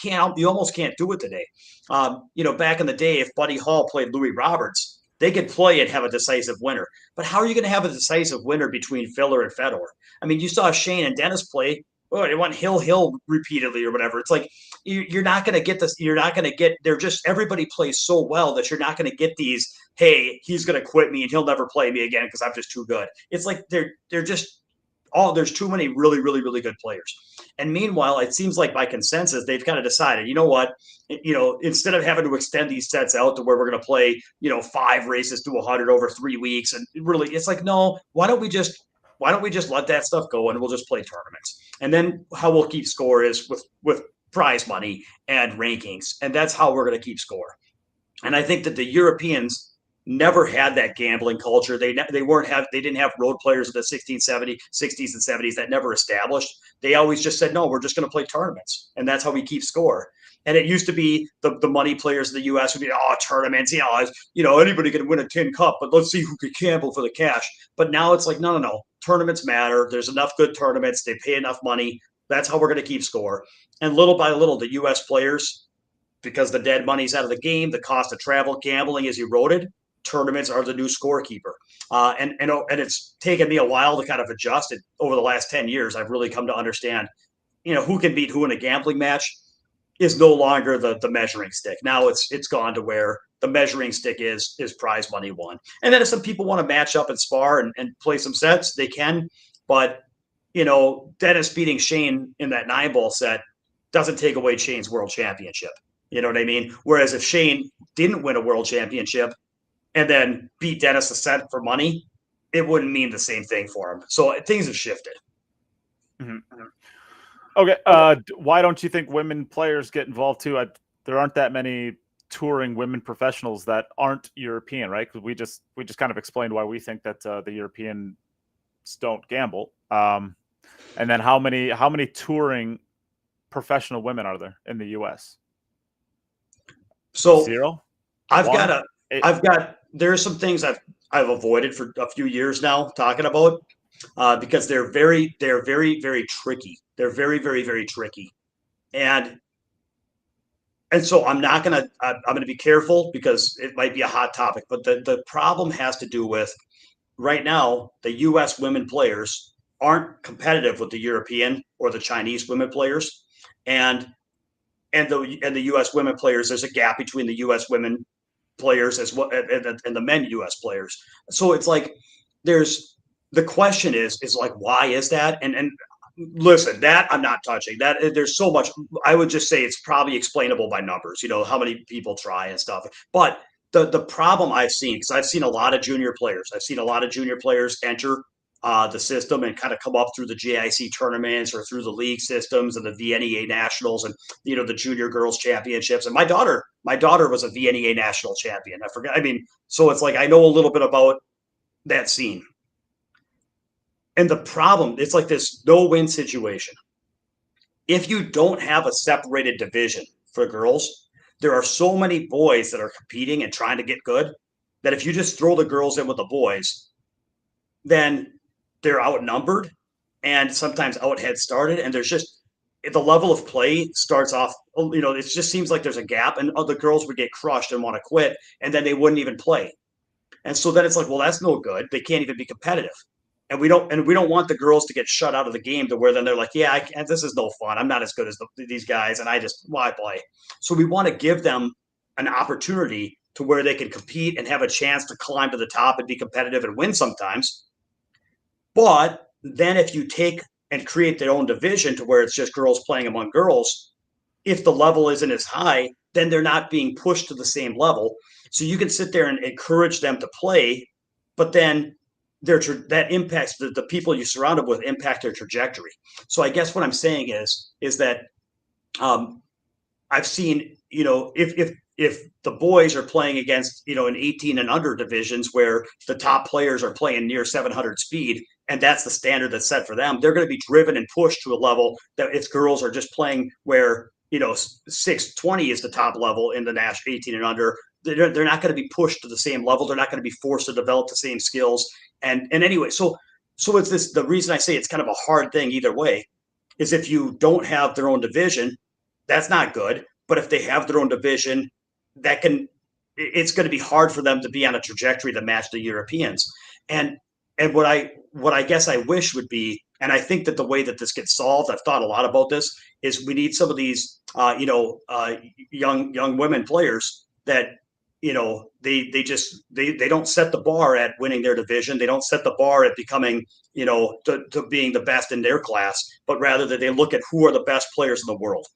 [SPEAKER 2] almost can't do it today. Back in the day, if Buddy Hall played Louis Roberts, they could play and have a decisive winner. But how are you going to have a decisive winner between Filler and Fedor? I mean, you saw Shane and Dennis play. Oh, they went hill repeatedly or whatever. It's like you're not going to get this. You're not going to get. They're just everybody plays so well that you're not going to get these. Hey, he's going to quit me and he'll never play me again because I'm just too good. It's like they're just there's too many really, really, really good players. And meanwhile, it seems like by consensus they've kind of decided, you know what, instead of having to extend these sets out to where we're going to play 5 races to 100 over 3 weeks, and really it's like, no, why don't we just let that stuff go and we'll just play tournaments? And then how we'll keep score is with prize money and rankings. And that's how we're going to keep score. And I think that the Europeans never had that gambling culture. They didn't have road players in the 60s and 70s that never established. They always just said, no, we're just going to play tournaments. And that's how we keep score. And it used to be the money players in the U.S. would be, tournaments, anybody can win a tin cup, but let's see who could gamble for the cash. But now it's like, no. Tournaments matter. There's enough good tournaments. They pay enough money. That's how we're going to keep score. And little by little, the U.S. players, because the dead money's out of the game, the cost of travel, gambling is eroded. Tournaments are the new scorekeeper. And it's taken me a while to kind of adjust it. Over the last 10 years, I've really come to understand, who can beat who in a gambling match is no longer the measuring stick. Now it's gone to where the measuring stick is prize money won. And then if some people want to match up and spar and play some sets, they can. But, Dennis beating Shane in that 9-ball set doesn't take away Shane's world championship. You know what I mean? Whereas if Shane didn't win a world championship, and then beat Dennis a cent for money, it wouldn't mean the same thing for him. So things have shifted.
[SPEAKER 3] Okay. Why don't you think women players get involved too? There aren't that many touring women professionals that aren't European, right? Because we just kind of explained why we think that the Europeans don't gamble. And then how many touring professional women are there in the U.S.?
[SPEAKER 2] So
[SPEAKER 3] 0?
[SPEAKER 2] I've
[SPEAKER 3] 1?
[SPEAKER 2] got there are some things I've avoided for a few years now talking about because they're very very tricky. They're very tricky, and so I'm gonna be careful because it might be a hot topic. But the problem has to do with right now the U.S. women players aren't competitive with the European or the Chinese women players, and the U.S. women players, there's a gap between the U.S. women players as well and the men U.S. players. So it's like the question is like, why is that? And listen, that I'm not touching. That there's so much. I would just say it's probably explainable by numbers. How many people try and stuff. But the problem I've seen, because I've seen a lot of junior players. I've seen a lot of junior players enter the system and kind of come up through the JIC tournaments or through the league systems and the VNEA nationals and the junior girls championships. And my daughter was a VNEA national champion. I forgot. I mean, so it's like I know a little bit about that scene. And the problem, it's like this no-win situation. If you don't have a separated division for girls, there are so many boys that are competing and trying to get good that if you just throw the girls in with the boys, then they're outnumbered and sometimes out head started. And there's just the level of play starts off, it just seems like there's a gap and other girls would get crushed and want to quit and then they wouldn't even play. And so then it's like, well, that's no good. They can't even be competitive. And we don't want the girls to get shut out of the game to where then they're like, yeah, this is no fun. I'm not as good as these guys. And why play? So we want to give them an opportunity to where they can compete and have a chance to climb to the top and be competitive and win sometimes. But then if you take and create their own division to where it's just girls playing among girls, if the level isn't as high, then they're not being pushed to the same level. So you can sit there and encourage them to play, but then that impacts the people you surround them with impact their trajectory. So I guess what I'm saying is that I've seen, if the boys are playing against, in 18 and under divisions where the top players are playing near 700 speed, and that's the standard that's set for them, they're going to be driven and pushed to a level that if girls are just playing where, 620 is the top level in the national 18 and under, they're not going to be pushed to the same level. They're not going to be forced to develop the same skills. And anyway, so it's the reason I say it's kind of a hard thing either way is if you don't have their own division, that's not good. But if they have their own division, it's going to be hard for them to be on a trajectory to match the Europeans. And what I guess I wish would be, and I think that the way that this gets solved, I've thought a lot about this, is we need some of these, young women players that, they don't set the bar at winning their division. They don't set the bar at becoming, to being the best in their class, but rather that they look at who are the best players in the world.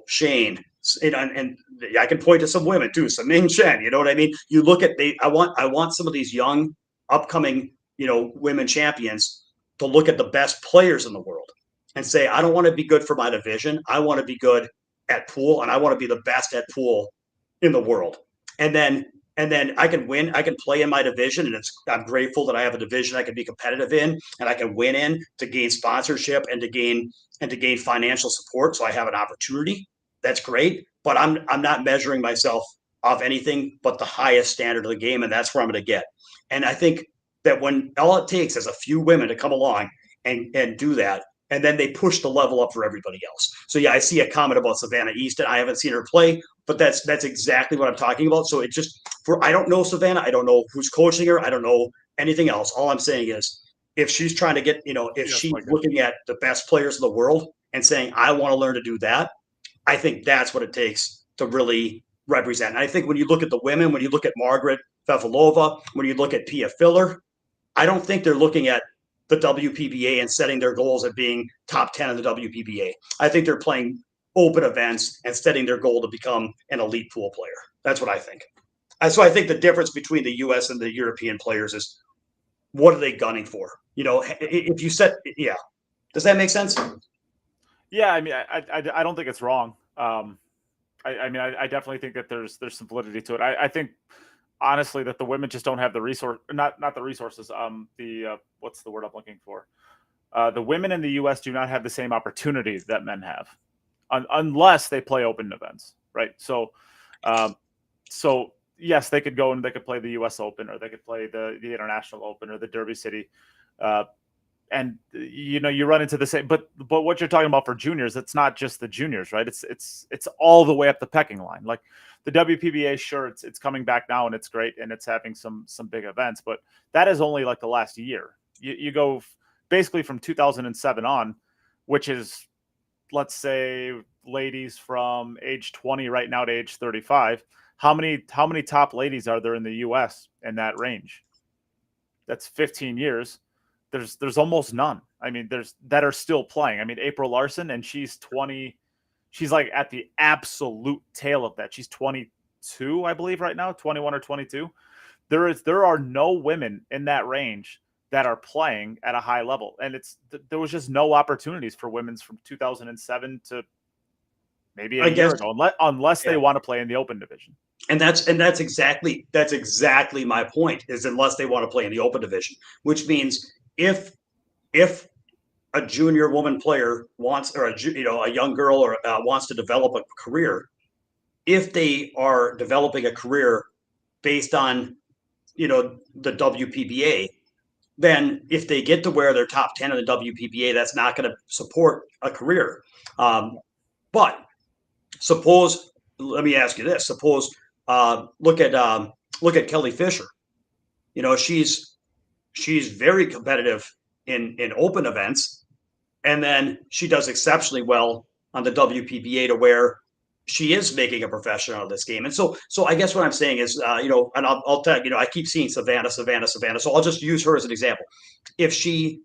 [SPEAKER 2] Shane, and I can point to some women too, some Ming Chen, you know what I mean? You look at I want some of these young upcoming, women champions to look at the best players in the world and say, I don't want to be good for my division. I want to be good at pool and I want to be the best at pool in the world. And then I can win. I can play in my division, and I'm grateful that I have a division I can be competitive in, and I can win in to gain sponsorship and to gain financial support. So I have an opportunity. That's great, but I'm not measuring myself off anything but the highest standard of the game, and that's where I'm going to get. And I think that when all it takes is a few women to come along and do that, and then they push the level up for everybody else. So yeah, I see a comment about Savannah Easton. I haven't seen her play, but that's exactly what I'm talking about. So I don't know Savannah. I don't know who's coaching her. I don't know anything else. All I'm saying is if she's trying to get, if she's looking at the best players in the world and saying, I want to learn to do that, I think that's what it takes to really represent. And I think when you look at the women, when you look at Margaret Fefilova, when you look at Pia Filler, I don't think they're looking at the WPBA and setting their goals at being top 10 in the WPBA. I think they're playing open events and setting their goal to become an elite pool player. That's what I think. So I think the difference between the U.S. and the European players is what are they gunning for? If you set, yeah, does that make sense?
[SPEAKER 3] Yeah, I mean, I don't think it's wrong. I definitely think that there's some validity to it. I think honestly that the women just don't have the resource, not the resources. What's the word I'm looking for? The women in the U.S. do not have the same opportunities that men have, unless they play open events, right? So yes, they could go and they could play the U.S. Open, or they could play the International Open or the Derby City, and you run into the same. But what you're talking about for juniors, it's not just the juniors, right? It's all the way up the pecking line. Like the WPBA, sure, it's coming back now and it's great and it's having some big events, but that is only like the last year. You go basically from 2007 on, which is, let's say, ladies from age 20 right now to age 35. How many top ladies are there in the U.S. in that range? That's 15 years. There's almost none. I mean, there's that are still playing. I mean, April Larson, and she's 20. She's like at the absolute tail of that. She's 22, I believe, right now, 21 or 22. There are no women in that range that are playing at a high level, and there was just no opportunities for women's from 2007 to maybe a year ago, unless they want to play in the open division.
[SPEAKER 2] And that's exactly my point, is unless they want to play in the open division, which means if a junior woman player wants, or a young girl or wants to develop a career, if they are developing a career based on the WPBA, then if they get to where they're top 10 in the WPBA, that's not going to support a career. But suppose, let me ask you this: suppose look at Kelly Fisher. She's very competitive in open events, and then she does exceptionally well on the WPBA to where she is making a profession out of this game. And so I guess what I'm saying is, and I'll tell you, I keep seeing Savannah. So I'll just use her as an example. If she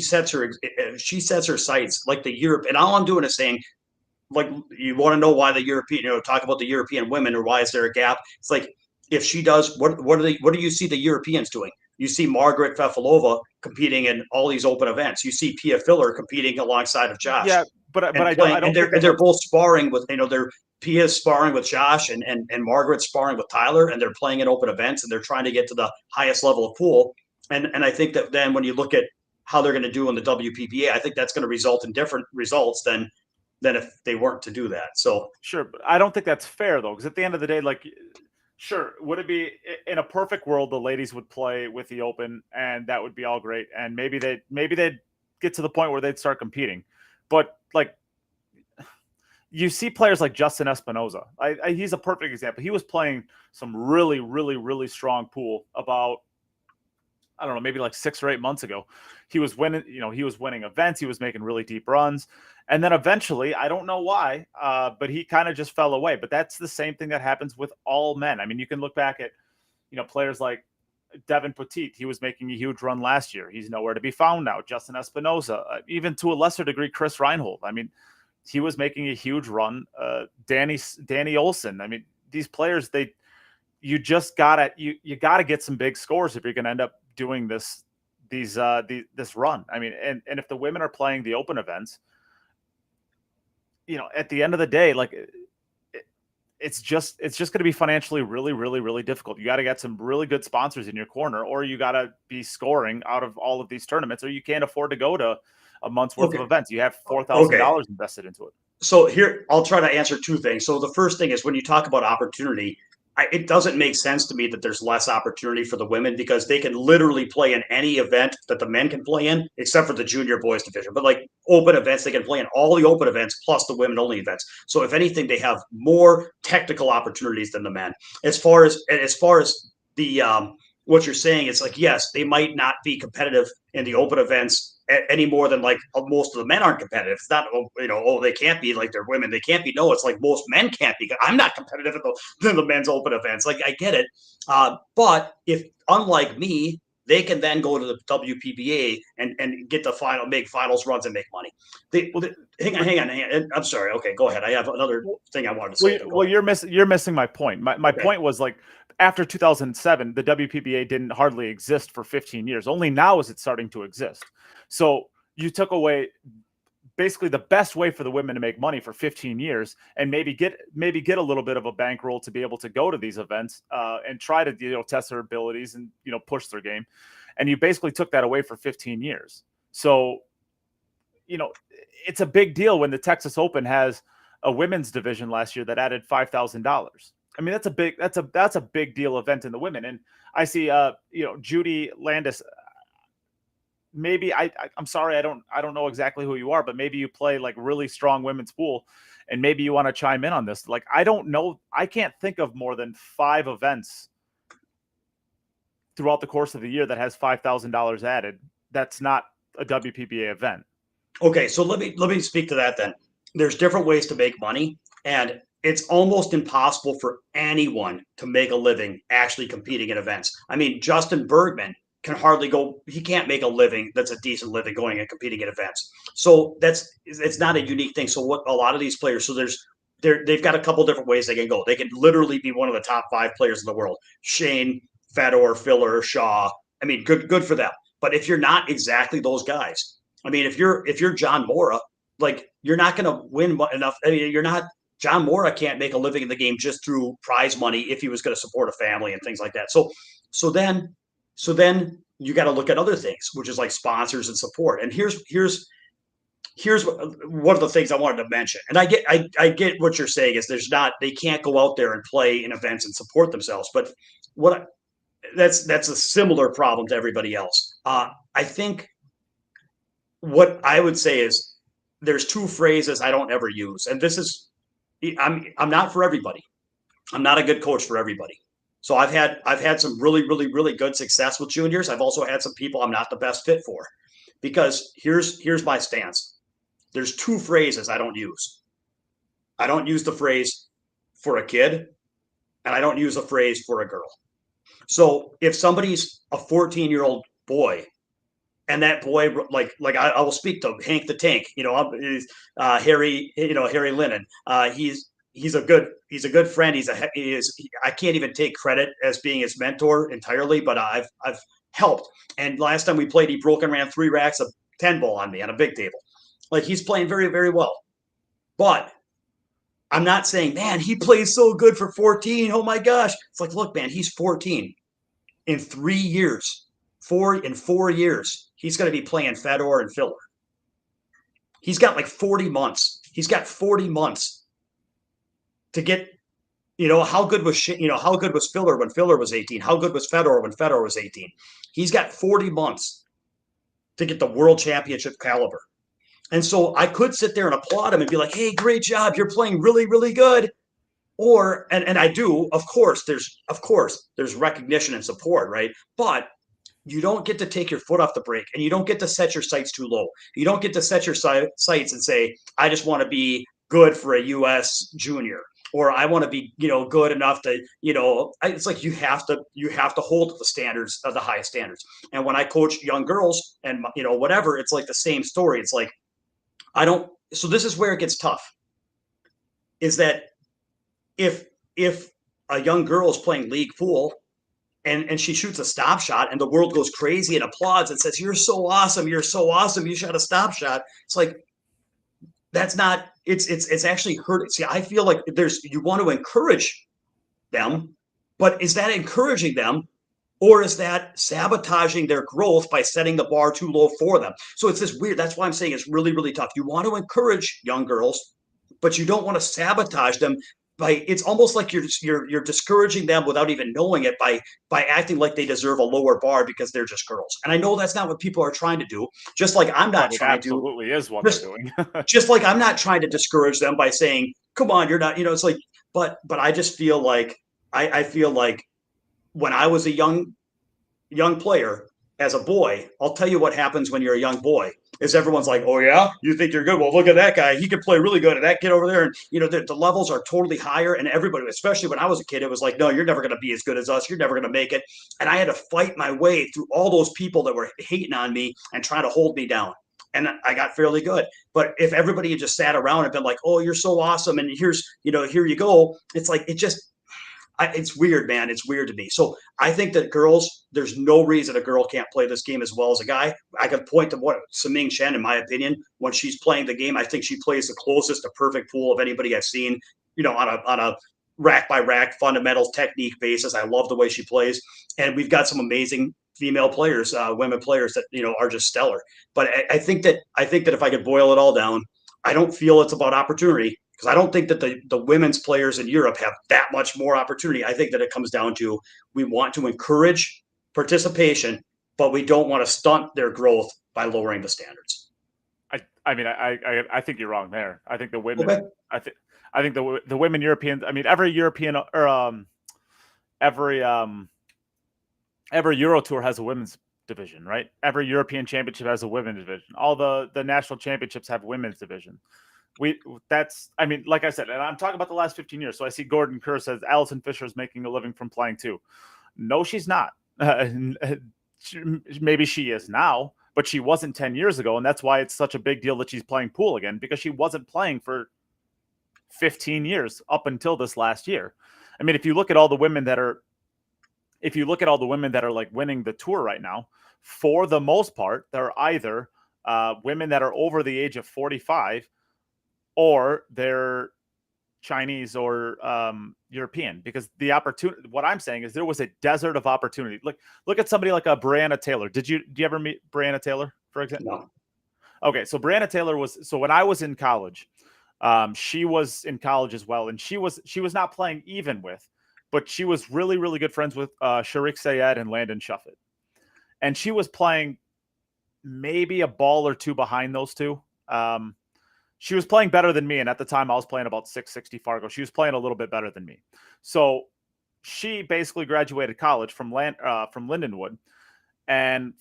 [SPEAKER 2] sets her sights like the Europe, and all I'm doing is saying, like, you want to know why the European, talk about the European women, or why is there a gap? It's like, if she does, what do you see the Europeans doing? You see Margaret Fefilova competing in all these open events. You see Pia Filler competing alongside of Josh.
[SPEAKER 3] Yeah, but I don't.
[SPEAKER 2] They're both sparring with, Pia's sparring with Josh and Margaret's sparring with Tyler, and they're playing in open events, and they're trying to get to the highest level of pool. And I think that then when you look at how they're going to do in the WPBA, I think that's going to result in different results than if they weren't to do that. So
[SPEAKER 3] sure, but I don't think that's fair though, because at the end of the day, like, sure, would it be in a perfect world the ladies would play with the open, and that would be all great, and maybe they'd get to the point where they'd start competing, but like, you see players like Justin Espinoza. He's a perfect example. He was playing some really, really, really strong pool about, I don't know, maybe like 6 or 8 months ago. He was winning, he was winning events. He was making really deep runs. And then eventually, I don't know why, but he kind of just fell away. But that's the same thing that happens with all men. I mean, you can look back at, players like Devin Petit. He was making a huge run last year. He's nowhere to be found now. Justin Espinoza, even to a lesser degree, Chris Reinhold. I mean, he was making a huge run. Danny Olson. I mean, these players, you gotta get some big scores if you're going to end up doing this run. I mean, and if the women are playing the open events, at the end of the day, like, it's just going to be financially really, really, really difficult. You got to get some really good sponsors in your corner, or you got to be scoring out of all of these tournaments, or you can't afford to go to a month's worth of events. You have $4,000 invested into it.
[SPEAKER 2] So here, I'll try to answer 2 things. So the first thing is, when you talk about opportunity, it doesn't make sense to me that there's less opportunity for the women, because they can literally play in any event that the men can play in, except for the junior boys division. But like open events, they can play in all the open events plus the women only events. So if anything, they have more technical opportunities than the men. As far as the what you're saying, it's like, yes, they might not be competitive in the open events any more than like most of the men aren't competitive. It's not, they can't be, like, they're women, they can't be. No, it's like most men can't be. I'm not competitive in the men's open events. Like, I get it. But if, unlike me, they can then go to the WPBA and get make finals runs and make money. Hang on. I'm sorry. Okay, go ahead. I have another thing I wanted to say.
[SPEAKER 3] Well, you're missing my point. My point was, like, after 2007, the WPBA didn't hardly exist for 15 years. Only now is it starting to exist. So you took away basically the best way for the women to make money for 15 years and maybe get a little bit of a bankroll to be able to go to these events and try to, test their abilities and, push their game. And you basically took that away for 15 years. So, it's a big deal when the Texas Open has a women's division last year that added $5,000. I mean, that's a big deal event in the women. And I see, Judy Landis, maybe I'm sorry, I don't know exactly who you are, but maybe you play like really strong women's pool and maybe you want to chime in on this. Like, I don't know. I can't think of more than 5 events throughout the course of the year that has $5,000 added. That's not a WPBA event.
[SPEAKER 2] Okay. So let me speak to that then. There's different ways to make money, and it's almost impossible for anyone to make a living actually competing in events. I mean, Justin Bergman can hardly he can't make a living that's a decent living going and competing in events. So it's not a unique thing. So what a lot of these players, so they've got a couple different ways they can go. They can literally be one of the top 5 players in the world. Shane, Fedor, Filler, Shaw. I mean, good for them. But if you're not exactly those guys, I mean, if you're John Morra, like, you're not going to win enough. I mean, you're not. John Morra can't make a living in the game just through prize money if he was going to support a family and things like that. So then you got to look at other things, which is like sponsors and support. And here's one of the things I wanted to mention. And I get what you're saying is they can't go out there and play in events and support themselves. But that's a similar problem to everybody else. I think what I would say is there's 2 phrases I don't ever use, and this is I'm not for everybody. I'm not a good coach for everybody. So I've had some really, really, really good success with juniors. I've also had some people I'm not the best fit for, because here's my stance. There's 2 phrases I don't use. I don't use the phrase for a kid, and I don't use the phrase for a girl. So if somebody's a 14-year-old boy, and that boy, I will speak to Hank the Tank, Harry, Harry Lennon. He's a good friend. I can't even take credit as being his mentor entirely, but I've helped. And last time we played, he broke and ran 3 racks of 10 ball on me on a big table. Like, he's playing very, very well. But I'm not saying, man, he plays so good for 14. Oh my gosh. It's like, look, man, he's 14. In 3 years, 4 years, he's going to be playing Fedor and Filler. He's got like 40 months. He's got 40 months to get, how good was Filler when Filler was 18? How good was Fedor when Fedor was 18? He's got 40 months to get the world championship caliber. And so I could sit there and applaud him and be like, hey, great job. You're playing really, really good. Or, and I do, of course, there's recognition and support, right? But you don't get to take your foot off the brake, and you don't get to set your sights too low. You don't get to set your sights and say, I just want to be good for a U.S. junior, or I want to be, good enough to, it's like you have to hold to the standards of the highest standards. And when I coach young girls and, whatever, it's like the same story. It's like, so this is where it gets tough, is that if a young girl is playing league pool and she shoots a stop shot and the world goes crazy and applauds and says, you're so awesome, you shot a stop shot. It's like, that's not, it's actually hurt. See, I feel like you want to encourage them, but is that encouraging them, or is that sabotaging their growth by setting the bar too low for them? So it's this weird, that's why I'm saying it's really, really tough. You want to encourage young girls, but you don't want to sabotage them it's almost like you're discouraging them without even knowing it by acting like they deserve a lower bar because they're just girls. And I know that's not what people are trying to do. Just like I'm not trying to.
[SPEAKER 3] Absolutely is what they're doing.
[SPEAKER 2] Just like I'm not trying to discourage them by saying, "Come on, you're not." It's like, but I just feel like I feel like when I was a young player as a boy, I'll tell you what happens when you're a young boy. Is everyone's like, oh yeah, you think you're good? Well, look at that guy. He could play really good. And that kid over there. And the levels are totally higher. And everybody, especially when I was a kid, it was like, no, you're never going to be as good as us. You're never going to make it. And I had to fight my way through all those people that were hating on me and trying to hold me down. And I got fairly good. But if everybody had just sat around and been like, oh, you're so awesome, and here you go. It's like, it's weird, man. It's weird to me. So I think that girls, there's no reason a girl can't play this game as well as a guy. I could point to what Saming Chen, in my opinion, when she's playing the game, I think she plays the closest to perfect pool of anybody I've seen, on a rack by rack fundamental technique basis. I love the way she plays. And we've got some amazing female players, women players that, are just stellar. But I think that if I could boil it all down, I don't feel it's about opportunity, because I don't think that the women's players in Europe have that much more opportunity. I think that it comes down to, we want to encourage participation, but we don't want to stunt their growth by lowering the standards.
[SPEAKER 3] I think you're wrong there. I think the women.
[SPEAKER 2] Okay.
[SPEAKER 3] I think the women Europeans. I mean, every European or every Euro Tour has a women's division, right? Every European Championship has a women's division. All the national championships have women's division. Like I said, and I'm talking about the last 15 years. So I see Gordon Kerr says Allison Fisher is making a living from playing too. No, she's not. Maybe she is now, but she wasn't 10 years ago. And that's why it's such a big deal that she's playing pool again, because she wasn't playing for 15 years up until this last year. I mean, if you look at all the women that are like winning the tour right now, for the most part, they're either women that are over the age of 45, or they're Chinese or European, because the opportunity, what I'm saying is there was a desert of opportunity. Look at somebody like a Brianna Taylor. Do you ever meet Brianna Taylor, for example?
[SPEAKER 2] No.
[SPEAKER 3] Okay. So Brianna Taylor when I was in college, she was in college as well. And she was not playing even with, but she was really, really good friends with Sharik Sayed and Landon Shuffett. And she was playing maybe a ball or two behind those two. She was playing better than me, and at the time I was playing about 660 Fargo. She was playing a little bit better than me. So she basically graduated college from Lindenwood, and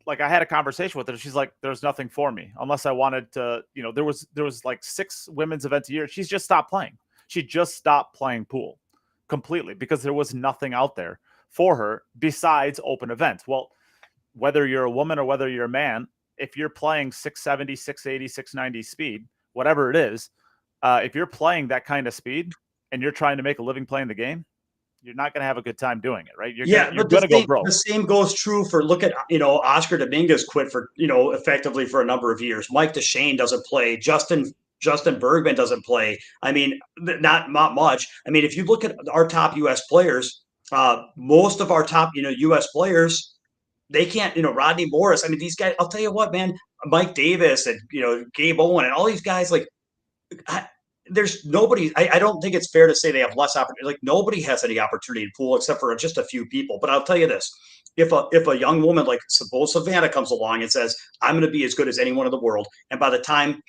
[SPEAKER 3] like I had a conversation with her. She's like, "There's nothing for me unless I wanted to." There was like 6 women's events a year. She's just stopped playing. She just stopped playing pool completely because there was nothing out there for her besides open events. Well, whether you're a woman or whether you're a man, if you're playing 670, 680, 690 speed, whatever it is, if you're playing that kind of speed and you're trying to make a living playing the game, you're not going to have a good time doing it, right? You're going to go broke.
[SPEAKER 2] The same goes true for, look at, Oscar Dominguez quit for, effectively for a number of years. Mike DeShane doesn't play. Justin Bergman doesn't play. I mean, not much. I mean, if you look at our top U.S. players, most of our top, U.S. players, they can't, Rodney Morris. I mean, these guys, I'll tell you what, man, Mike Davis and, Gabe Owen and all these guys, like, there's nobody, I don't think it's fair to say they have less opportunity. Like, nobody has any opportunity in pool except for just a few people. But I'll tell you this, if a young woman like suppose Savannah comes along and says, I'm going to be as good as anyone in the world, and by the time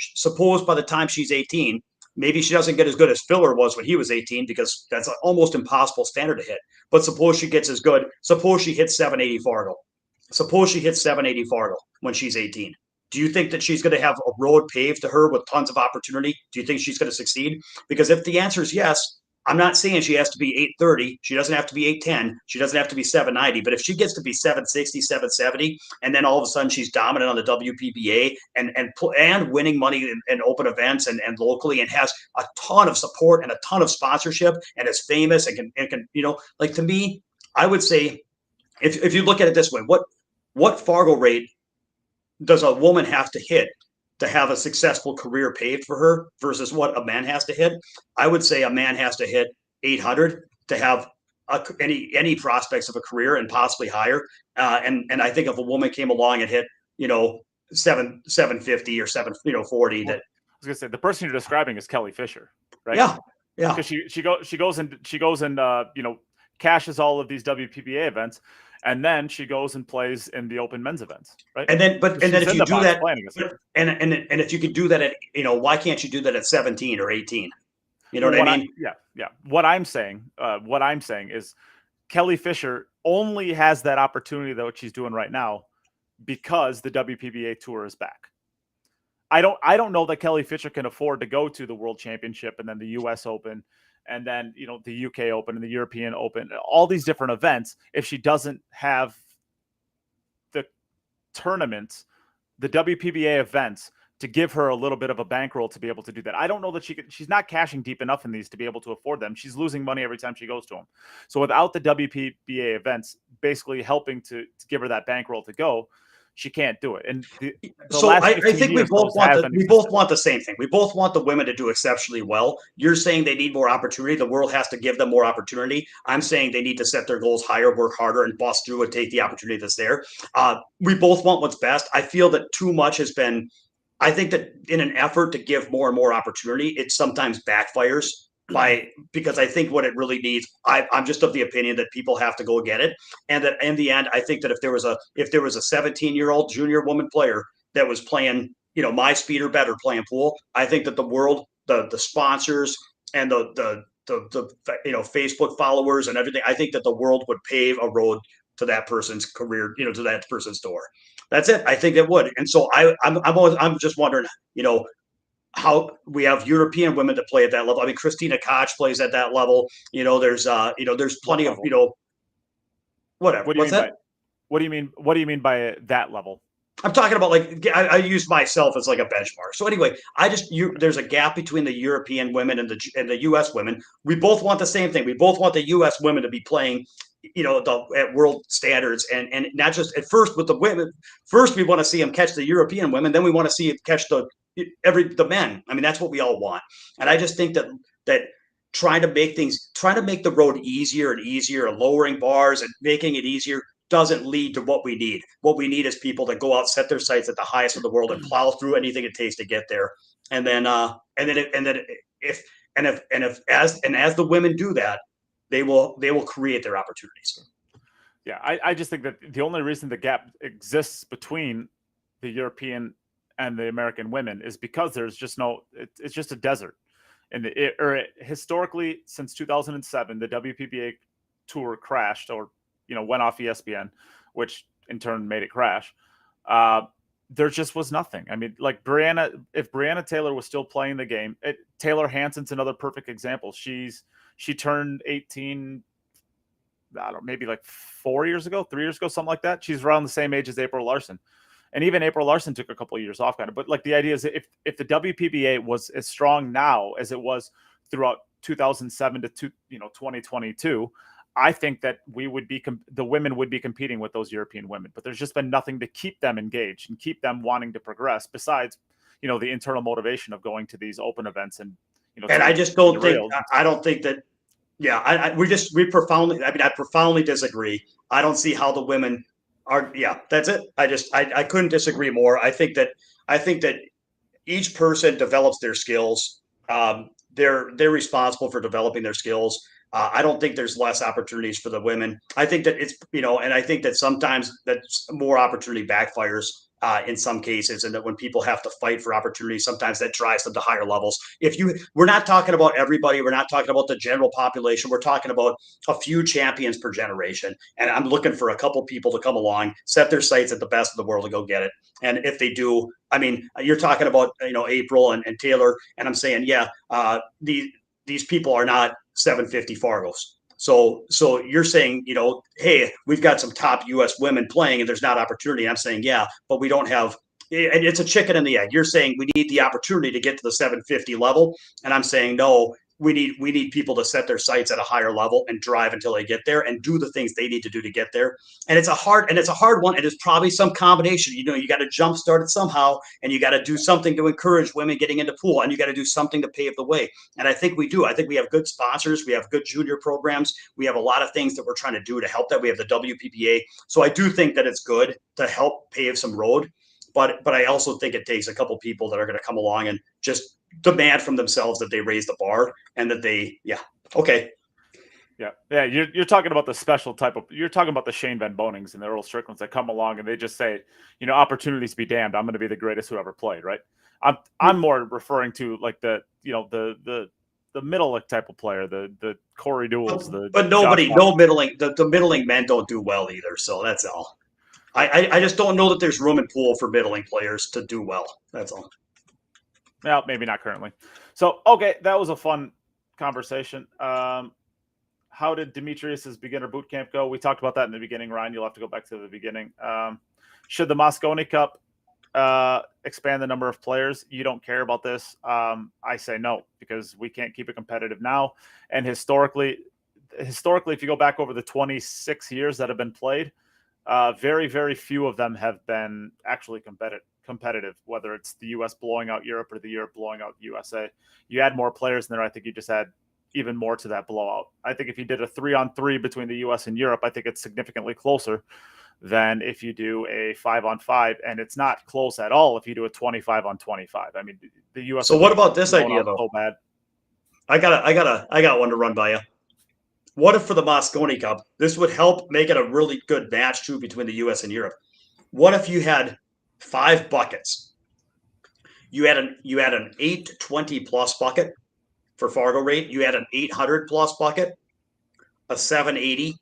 [SPEAKER 2] she's 18, maybe she doesn't get as good as Filler was when he was 18, because that's an almost impossible standard to hit. But suppose she gets as good, suppose she hits 780 Fargo. Suppose she hits 780 Fargo when she's 18. Do you think that she's going to have a road paved to her with tons of opportunity? Do you think she's going to succeed? Because if the answer is yes, I'm not saying she has to be 830. She doesn't have to be 810. She doesn't have to be 790. But if she gets to be 760, 770, and then all of a sudden she's dominant on the WPBA and winning money in open events and locally, and has a ton of support and a ton of sponsorship and is famous and can like, to me, I would say, if you look at it this way, what Fargo rate does a woman have to hit to have a successful career paved for her versus what a man has to hit? I would say a man has to hit 800 to have any prospects of a career, and possibly higher. And I think if a woman came along and hit 750 or 740, that,
[SPEAKER 3] I was gonna say, the person you're describing is Kelly Fisher, right?
[SPEAKER 2] Yeah.
[SPEAKER 3] Because she goes and cashes all of these WPBA events, and then she goes and plays in the open men's events, right?
[SPEAKER 2] And then if you do that, and if you could do that at, why can't you do that at 17 or 18? You know what I mean?
[SPEAKER 3] Yeah. What I'm saying is Kelly Fisher only has that opportunity, though, what she's doing right now, because the WPBA tour is back. I don't know that Kelly Fisher can afford to go to the World Championship and then the US Open and then, the UK Open and the European Open, all these different events, if she doesn't have the tournaments, the WPBA events to give her a little bit of a bankroll to be able to do that. I don't know that she's not cashing deep enough in these to be able to afford them. She's losing money every time she goes to them. So without the WPBA events basically helping to give her that bankroll to go, she can't do it. And the
[SPEAKER 2] So
[SPEAKER 3] last
[SPEAKER 2] I
[SPEAKER 3] 15
[SPEAKER 2] think we
[SPEAKER 3] years,
[SPEAKER 2] both
[SPEAKER 3] those
[SPEAKER 2] want
[SPEAKER 3] have
[SPEAKER 2] the,
[SPEAKER 3] been
[SPEAKER 2] we both
[SPEAKER 3] consistent.
[SPEAKER 2] want the same thing. We both want the women to do exceptionally well. You're saying they need more opportunity. The world has to give them more opportunity. I'm saying they need to set their goals higher, work harder, and bust through and take the opportunity that's there. We both want what's best. I feel that too much has been. I think that in an effort to give more and more opportunity, it sometimes backfires because I think what it really needs. I'm just of the opinion that people have to go get it, and that in the end, I think that if there was a 17-year-old junior woman player that was playing, my speed or better playing pool, I think that the world, the sponsors and the Facebook followers and everything, I think that the world would pave a road to that person's career, to that person's door. That's it. I think it would. And so I'm just wondering, how we have European women that play at that level. I mean, Christina Koch plays at that level. There's plenty of, whatever.
[SPEAKER 3] What do you
[SPEAKER 2] What's
[SPEAKER 3] mean
[SPEAKER 2] that?
[SPEAKER 3] What do you mean? What do you mean by that level?
[SPEAKER 2] I'm talking about I use myself as like a benchmark. So anyway, there's a gap between the European women and the U.S. women. We both want the same thing. We both want the U.S. women to be playing, at world standards, and not just at first with the women. First, we want to see them catch the European women. Then we want to see them catch the men. I mean, that's what we all want. And I just think that trying to make the road easier and easier, and lowering bars and making it easier doesn't lead to what we need. What we need is people that go out, set their sights at the highest of the world, and plow through anything it takes to get there. And then if as the women do that, they will create their opportunities.
[SPEAKER 3] Yeah, I just think that the only reason the gap exists between the European and the American women is because there's just it's just a desert. And historically, since 2007, the WPBA tour crashed, or went off ESPN, which in turn made it crash. There just was nothing. I mean, like if Brianna Taylor was still playing the game, Taylor Hansen's another perfect example. She turned 18, I don't know, maybe like 3 years ago, something like that. She's around the same age as April Larson. And even April Larson took a couple of years off kind of. But like the idea is that if the WPBA was as strong now as it was throughout 2007 to 2022, I think that the women would be competing with those European women, but there's just been nothing to keep them engaged and keep them wanting to progress besides, the internal motivation of going to these open events and,
[SPEAKER 2] and I just don't think, I don't think that, yeah, I profoundly disagree. I don't see how the women are. Yeah, that's it. I couldn't disagree more. I think that each person develops their skills. They're responsible for developing their skills. I don't think there's less opportunities for the women. I think that it's, and I think that sometimes that more opportunity backfires in some cases, and that when people have to fight for opportunity, sometimes that drives them to higher levels. We're not talking about everybody. We're not talking about the general population. We're talking about a few champions per generation. And I'm looking for a couple people to come along, set their sights at the best of the world and go get it. And if they do, I mean, you're talking about, April and Taylor, and I'm saying, yeah, these people are not 750 Fargos. So you're saying, hey, we've got some top U.S. women playing and there's not opportunity. I'm saying, yeah, but we don't have, and it's a chicken and the egg. You're saying we need the opportunity to get to the 750 level. And I'm saying, no, we need people to set their sights at a higher level and drive until they get there and do the things they need to do to get there. And it's a hard one. And it's probably some combination. You got to jumpstart it somehow, and you got to do something to encourage women getting into pool, and you got to do something to pave the way. And I think we do. I think we have good sponsors. We have good junior programs. We have a lot of things that we're trying to do to help that. We have the WPBA. So I do think that it's good to help pave some road. But I also think it takes a couple people that are going to come along and just demand from themselves that they raise the bar and that they, okay.
[SPEAKER 3] Yeah. You're talking about the special type of, you're talking about the Shane Van Bonings and the Earl Stricklands that come along and they just say, opportunities be damned. I'm going to be the greatest who ever played. Right. I'm more referring to like the middle type of player, the Corey Dools,
[SPEAKER 2] but no middling, the middling men don't do well either. So that's all. I just don't know that there's room in pool for middling players to do well. That's all.
[SPEAKER 3] Well, maybe not currently. So, okay, that was a fun conversation. How did Demitrius's beginner boot camp go? We talked about that in the beginning, Ryan. You'll have to go back to the beginning. Should the Moscone Cup expand the number of players. You don't care about this. I say no, because we can't keep it competitive now. And historically, if you go back over the 26 years that have been played, very, very few of them have been actually competitive, whether it's the U.S. blowing out Europe or the Europe blowing out USA. You add more players in there, I think you just add even more to that blowout. I think if you did a 3-on-3 between the U.S. and Europe, I think it's significantly closer than if you do a 5-on-5, and it's not close at all if you do a 25-on-25. I mean, the U.S.
[SPEAKER 2] So what about this idea though?
[SPEAKER 3] So bad.
[SPEAKER 2] I got one to run by you. What if for the Moscone Cup, this would help make it a really good match too between the U.S. and Europe? What if you had 5 buckets? You had an 820 plus bucket for Fargo rate. You had an 800 plus bucket, a 780,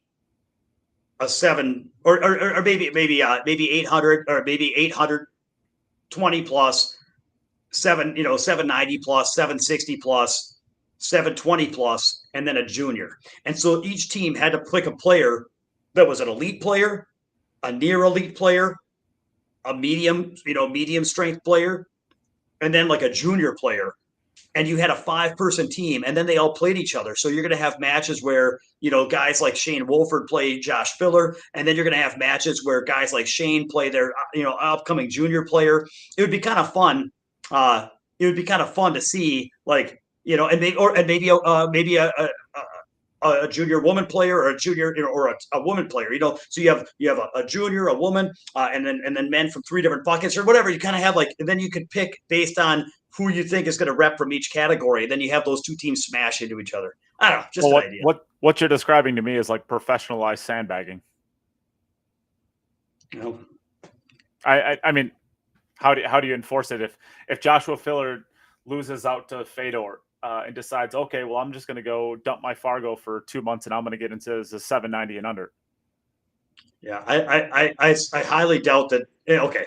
[SPEAKER 2] a 7 or maybe 800 or maybe 820 plus, 790 plus, 760 plus, 720 plus, and then a junior. And so each team had to pick a player that was an elite player, a near elite player, a medium strength player, and then like a junior player. And you had a 5-person team, and then they all played each other. So you're going to have matches where, guys like Shane Wolford play Josh Filler, and then you're going to have matches where guys like Shane play their, upcoming junior player. It would be kind of fun. It would be kind of fun to see, like, and maybe a junior woman player or a junior, or a woman player, so you have a junior, a woman, and then men from 3 different buckets or whatever. You kind of have like, and then you could pick based on who you think is going to rep from each category. Then you have those 2 teams smash into each other. I don't know, just an idea.
[SPEAKER 3] What you're describing to me is like professionalized sandbagging. I mean, how do you enforce it if Joshua Filler loses out to Fedor and decides, okay, well, I'm just going to go dump my Fargo for 2 months and I'm going to get into the 790 and under?
[SPEAKER 2] Yeah, I highly doubt that. Okay.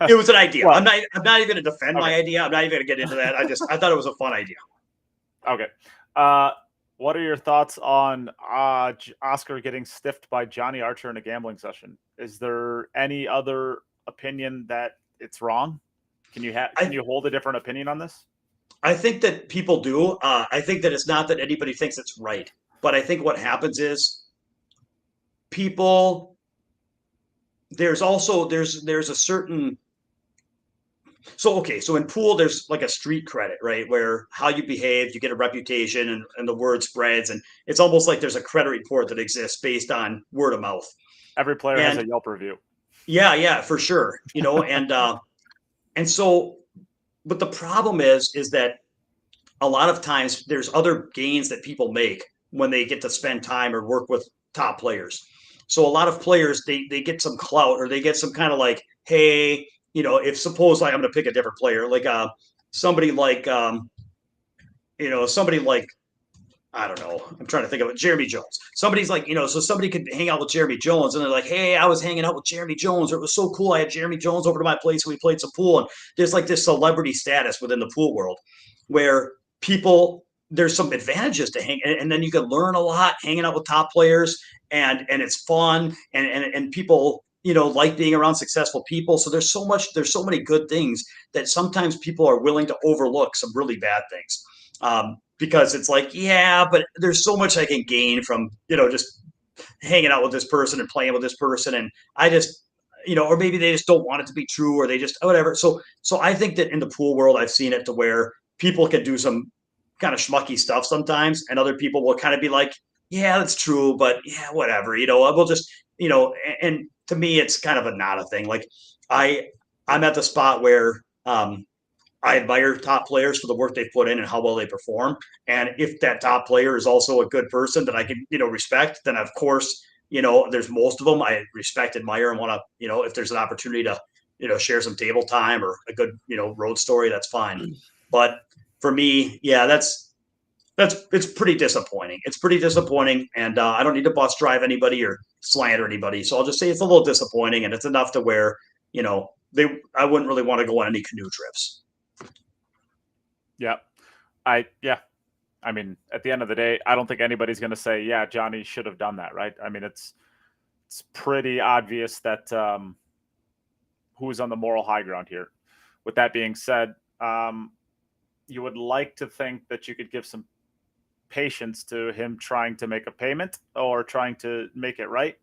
[SPEAKER 2] It was an idea. Well, I'm not even going to defend my idea. I'm not even going to get into that. I thought it was a fun idea.
[SPEAKER 3] Okay. What are your thoughts on Oscar getting stiffed by Johnny Archer in a gambling session? Is there any other opinion that it's wrong? Can you hold a different opinion on this?
[SPEAKER 2] I think that people do. I think that it's not that anybody thinks it's right, but I think what happens is people. There's a certain. So in pool, there's like a street credit, right? Where how you behave, you get a reputation, and the word spreads, and it's almost like there's a credit report that exists based on word of mouth.
[SPEAKER 3] Every player has a Yelp review.
[SPEAKER 2] Yeah, for sure. And so, but the problem is that a lot of times there's other gains that people make when they get to spend time or work with top players. So a lot of players, they get some clout, or they get some kind of like, hey, if suppose like I'm going to pick a different player, like somebody like, I don't know, I'm trying to think of it, Jeremy Jones. Somebody's like, so somebody could hang out with Jeremy Jones, and they're like, hey, I was hanging out with Jeremy Jones. It was so cool. I had Jeremy Jones over to my place and we played some pool. And there's like this celebrity status within the pool world where there's some advantages to hang, and then you can learn a lot hanging out with top players, and it's fun, and people like being around successful people. So there's so many good things that sometimes people are willing to overlook some really bad things, because it's like, yeah, but there's so much I can gain from just hanging out with this person and playing with this person, and I just or maybe they just don't want it to be true, or they just whatever. So I think that in the pool world, I've seen it to where people can do some kind of schmucky stuff sometimes, and other people will kind of be like, yeah, that's true, but yeah, whatever, we'll just, and to me, it's kind of not a thing. Like I'm at the spot where I admire top players for the work they put in and how well they perform. And if that top player is also a good person that I can, respect, then of course, there's most of them I respect, admire, and want to, if there's an opportunity to, share some table time or a good, road story, that's fine. But for me, yeah, it's pretty disappointing. It's pretty disappointing, and I don't need to bus drive anybody or slander anybody. So I'll just say it's a little disappointing, and it's enough to where I wouldn't really want to go on any canoe trips.
[SPEAKER 3] Yeah, I mean, at the end of the day, I don't think anybody's going to say, yeah, Johnny should have done that, right? I mean, it's pretty obvious that who's on the moral high ground here. With that being said, you would like to think that you could give some patience to him trying to make a payment or trying to make it right.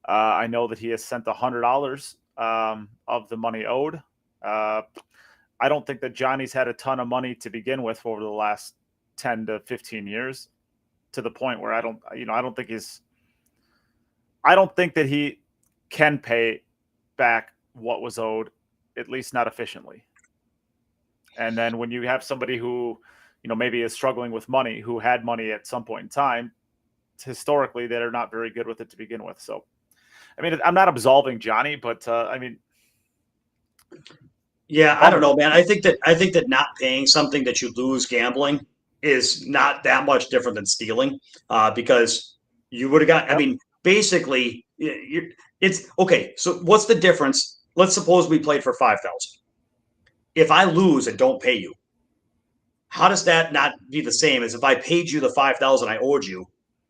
[SPEAKER 3] I know that he has sent $100 of the money owed. I don't think that Johnny's had a ton of money to begin with over the last 10 to 15 years, to the point where I don't think that he can pay back what was owed, at least not efficiently. And then when you have somebody who, maybe is struggling with money, who had money at some point in time, historically, they're not very good with it to begin with. So, I mean, I'm not absolving Johnny, but
[SPEAKER 2] yeah, I don't know, man. I think that not paying something that you lose gambling is not that much different than stealing, because you would have got. I mean, basically, it's okay. So, what's the difference? Let's suppose we played for 5,000. If I lose and don't pay you, how does that not be the same as if I paid you the 5,000 I owed you,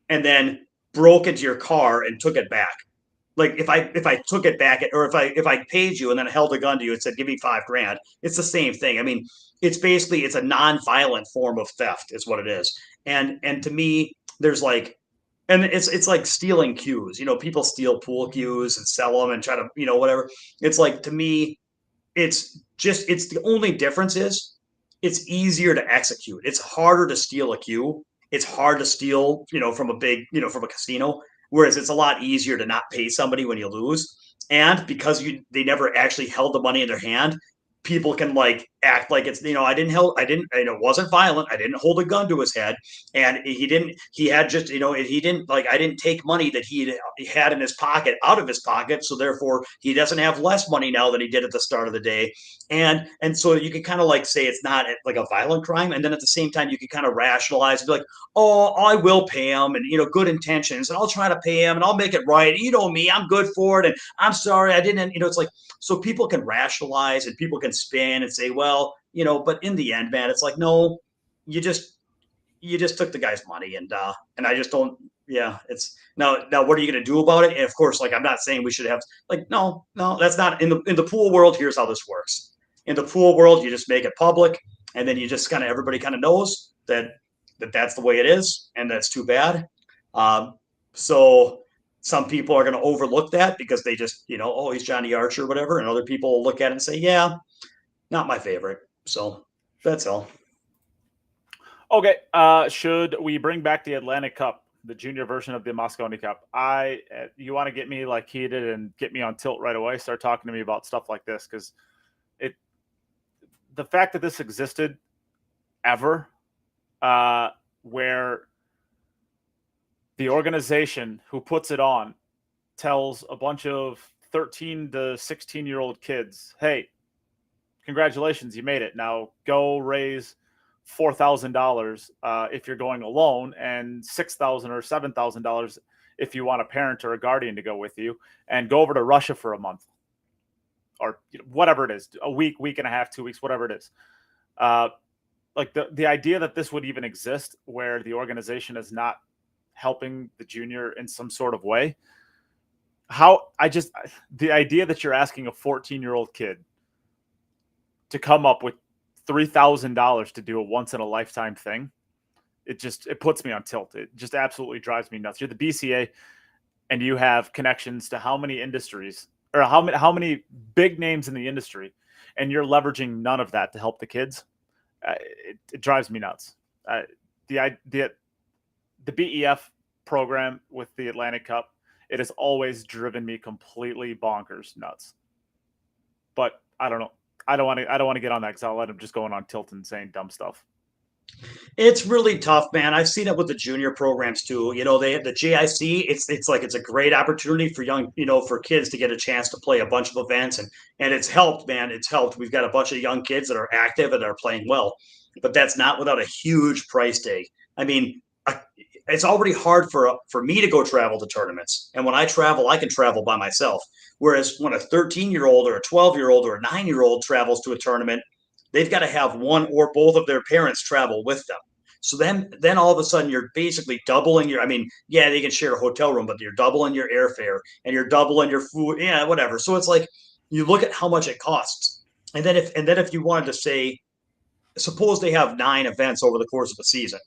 [SPEAKER 2] and then broke into your car and took it back? Like if I took it back, or if I paid you and then held a gun to you and said, give me $5,000, it's the same thing. I mean, it's a non-violent form of theft is what it is. And to me, there's like, and it's like stealing cues. People steal pool cues and sell them and try to, whatever. It's like, to me, it's the only difference is it's easier to execute. It's harder to steal a cue. It's hard to steal, from from a casino. Whereas it's a lot easier to not pay somebody when you lose. And because they never actually held the money in their hand, people can like act like it's, it wasn't violent. I didn't hold a gun to his head, and he didn't I didn't take money that he had in his pocket out of his pocket. So therefore he doesn't have less money now than he did at the start of the day. And so you can kind of like say it's not like a violent crime. And then at the same time, you can kind of rationalize and be like, oh, I will pay him, and, good intentions, and I'll try to pay him, and I'll make it right. Me, I'm good for it. And I'm sorry, I didn't, it's like, so people can rationalize and people can spin and say, well, but in the end, man, it's like, no, you just took the guy's money, and I just don't. Yeah, it's now. What are you going to do about it? And of course, like, I'm not saying we should have like, no, that's not in the pool world. Here's how this works. In the pool world, you just make it public, and then you just everybody kind of knows that's the way it is, and that's too bad. So some people are going to overlook that because they just, oh, he's Johnny Archer or whatever, and other people will look at it and say, yeah, not my favorite. So that's all.
[SPEAKER 3] Okay. Should we bring back the Atlantic Cup, the junior version of the Moscone Cup? You want to get me like heated and get me on tilt right away? Start talking to me about stuff like this, because the fact that this existed ever, where the organization who puts it on tells a bunch of 13 to 16-year-old kids, hey, congratulations, you made it. Now go raise $4,000 if you're going alone, and $6,000 or $7,000 if you want a parent or a guardian to go with you, and go over to Russia for a month, or whatever it is, a week and a half, 2 weeks, whatever it is. Like the idea that this would even exist, where the organization is not helping the junior in some sort of way. The idea that you're asking a 14-year-old kid to come up with $3,000 to do a once in a lifetime thing, it puts me on tilt. It just absolutely drives me nuts. You're the BCA, and you have connections to how many industries, or how many big names in the industry, and you're leveraging none of that to help the kids. It drives me nuts. The BEF program with the Atlantic Cup, it has always driven me completely bonkers nuts. But I don't know. I don't want to get on that, because I'll let him just going on tilt and saying dumb stuff.
[SPEAKER 2] It's really tough, man. I've seen it with the junior programs too. They have the JIC. It's like, it's a great opportunity for young, for kids to get a chance to play a bunch of events, and it's helped, man. It's helped. We've got a bunch of young kids that are active and are playing well, but that's not without a huge price tag. I mean, it's already hard for me to go travel to tournaments, and when I travel, I can travel by myself. Whereas when a 13-year-old or a 12-year-old or a 9-year-old travels to a tournament, they've got to have one or both of their parents travel with them. So then all of a sudden you're basically doubling your, they can share a hotel room, but you're doubling your airfare, and you're doubling your food. Yeah, whatever. So it's like, you look at how much it costs. And then if you wanted to say, suppose they have 9 events over the course of a season,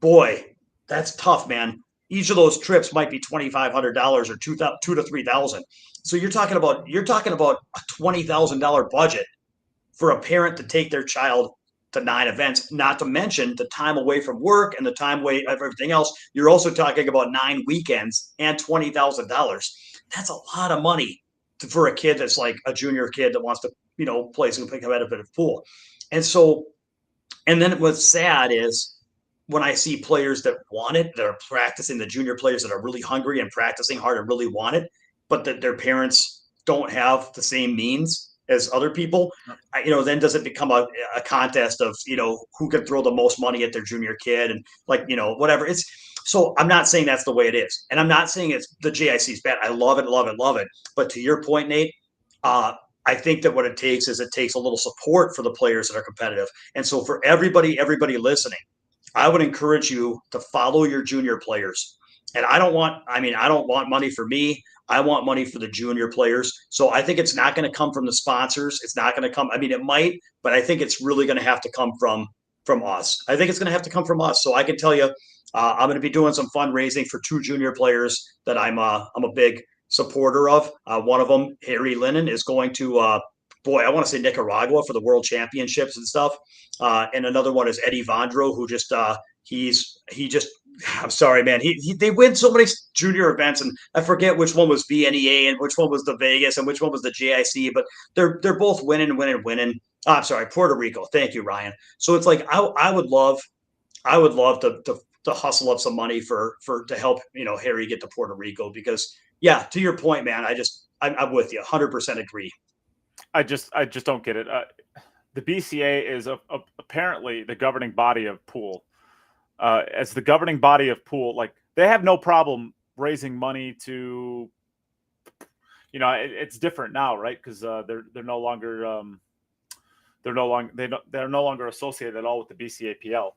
[SPEAKER 2] boy, that's tough, man. Each of those trips might be $2,500 or two to 3,000. So you're talking about a $20,000 budget for a parent to take their child to 9 events, not to mention the time away from work and the time away of everything else. You're also talking about 9 weekends and $20,000. That's a lot of money for a kid that's like a junior kid that wants to, play some competitive pool. And so, and then what's sad is when I see players that want it, that are practicing, the junior players that are really hungry and practicing hard and really want it, but that their parents don't have the same means as other people, then does it become a contest of, who can throw the most money at their junior kid and whatever. So I'm not saying that's the way it is. And I'm not saying it's the JIC's bad. I love it, love it, love it. But to your point, Nate, I think that what it takes is a little support for the players that are competitive. And so for everybody listening, I would encourage you to follow your junior players. And I don't want money for me. I want money for the junior players. So I think it's not going to come from the sponsors. It's not going to come. I mean, it might, but I think it's really going to have to come from us. I think it's going to have to come from us. So I can tell you, I'm going to be doing some fundraising for 2 junior players that I'm a big supporter of. One of them, Harry Lennon, is going to, I want to say Nicaragua for the World Championships and stuff. And another one is Eddie Vondro, who just I'm sorry, man. They win so many junior events, and I forget which one was VNEA and which one was the Vegas and which one was the JIC, but they're both winning. Oh, I'm sorry, Puerto Rico. Thank you, Ryan. So it's like I would love to hustle up some money to help Harry get to Puerto Rico, because yeah, to your point, man, I'm with you, 100% agree.
[SPEAKER 3] I just don't get it. The BCA is apparently the governing body of pool. As the governing body of pool, like, they have no problem raising money to, it's different now, right? Because they're no longer they're no longer associated at all with the BCAPL.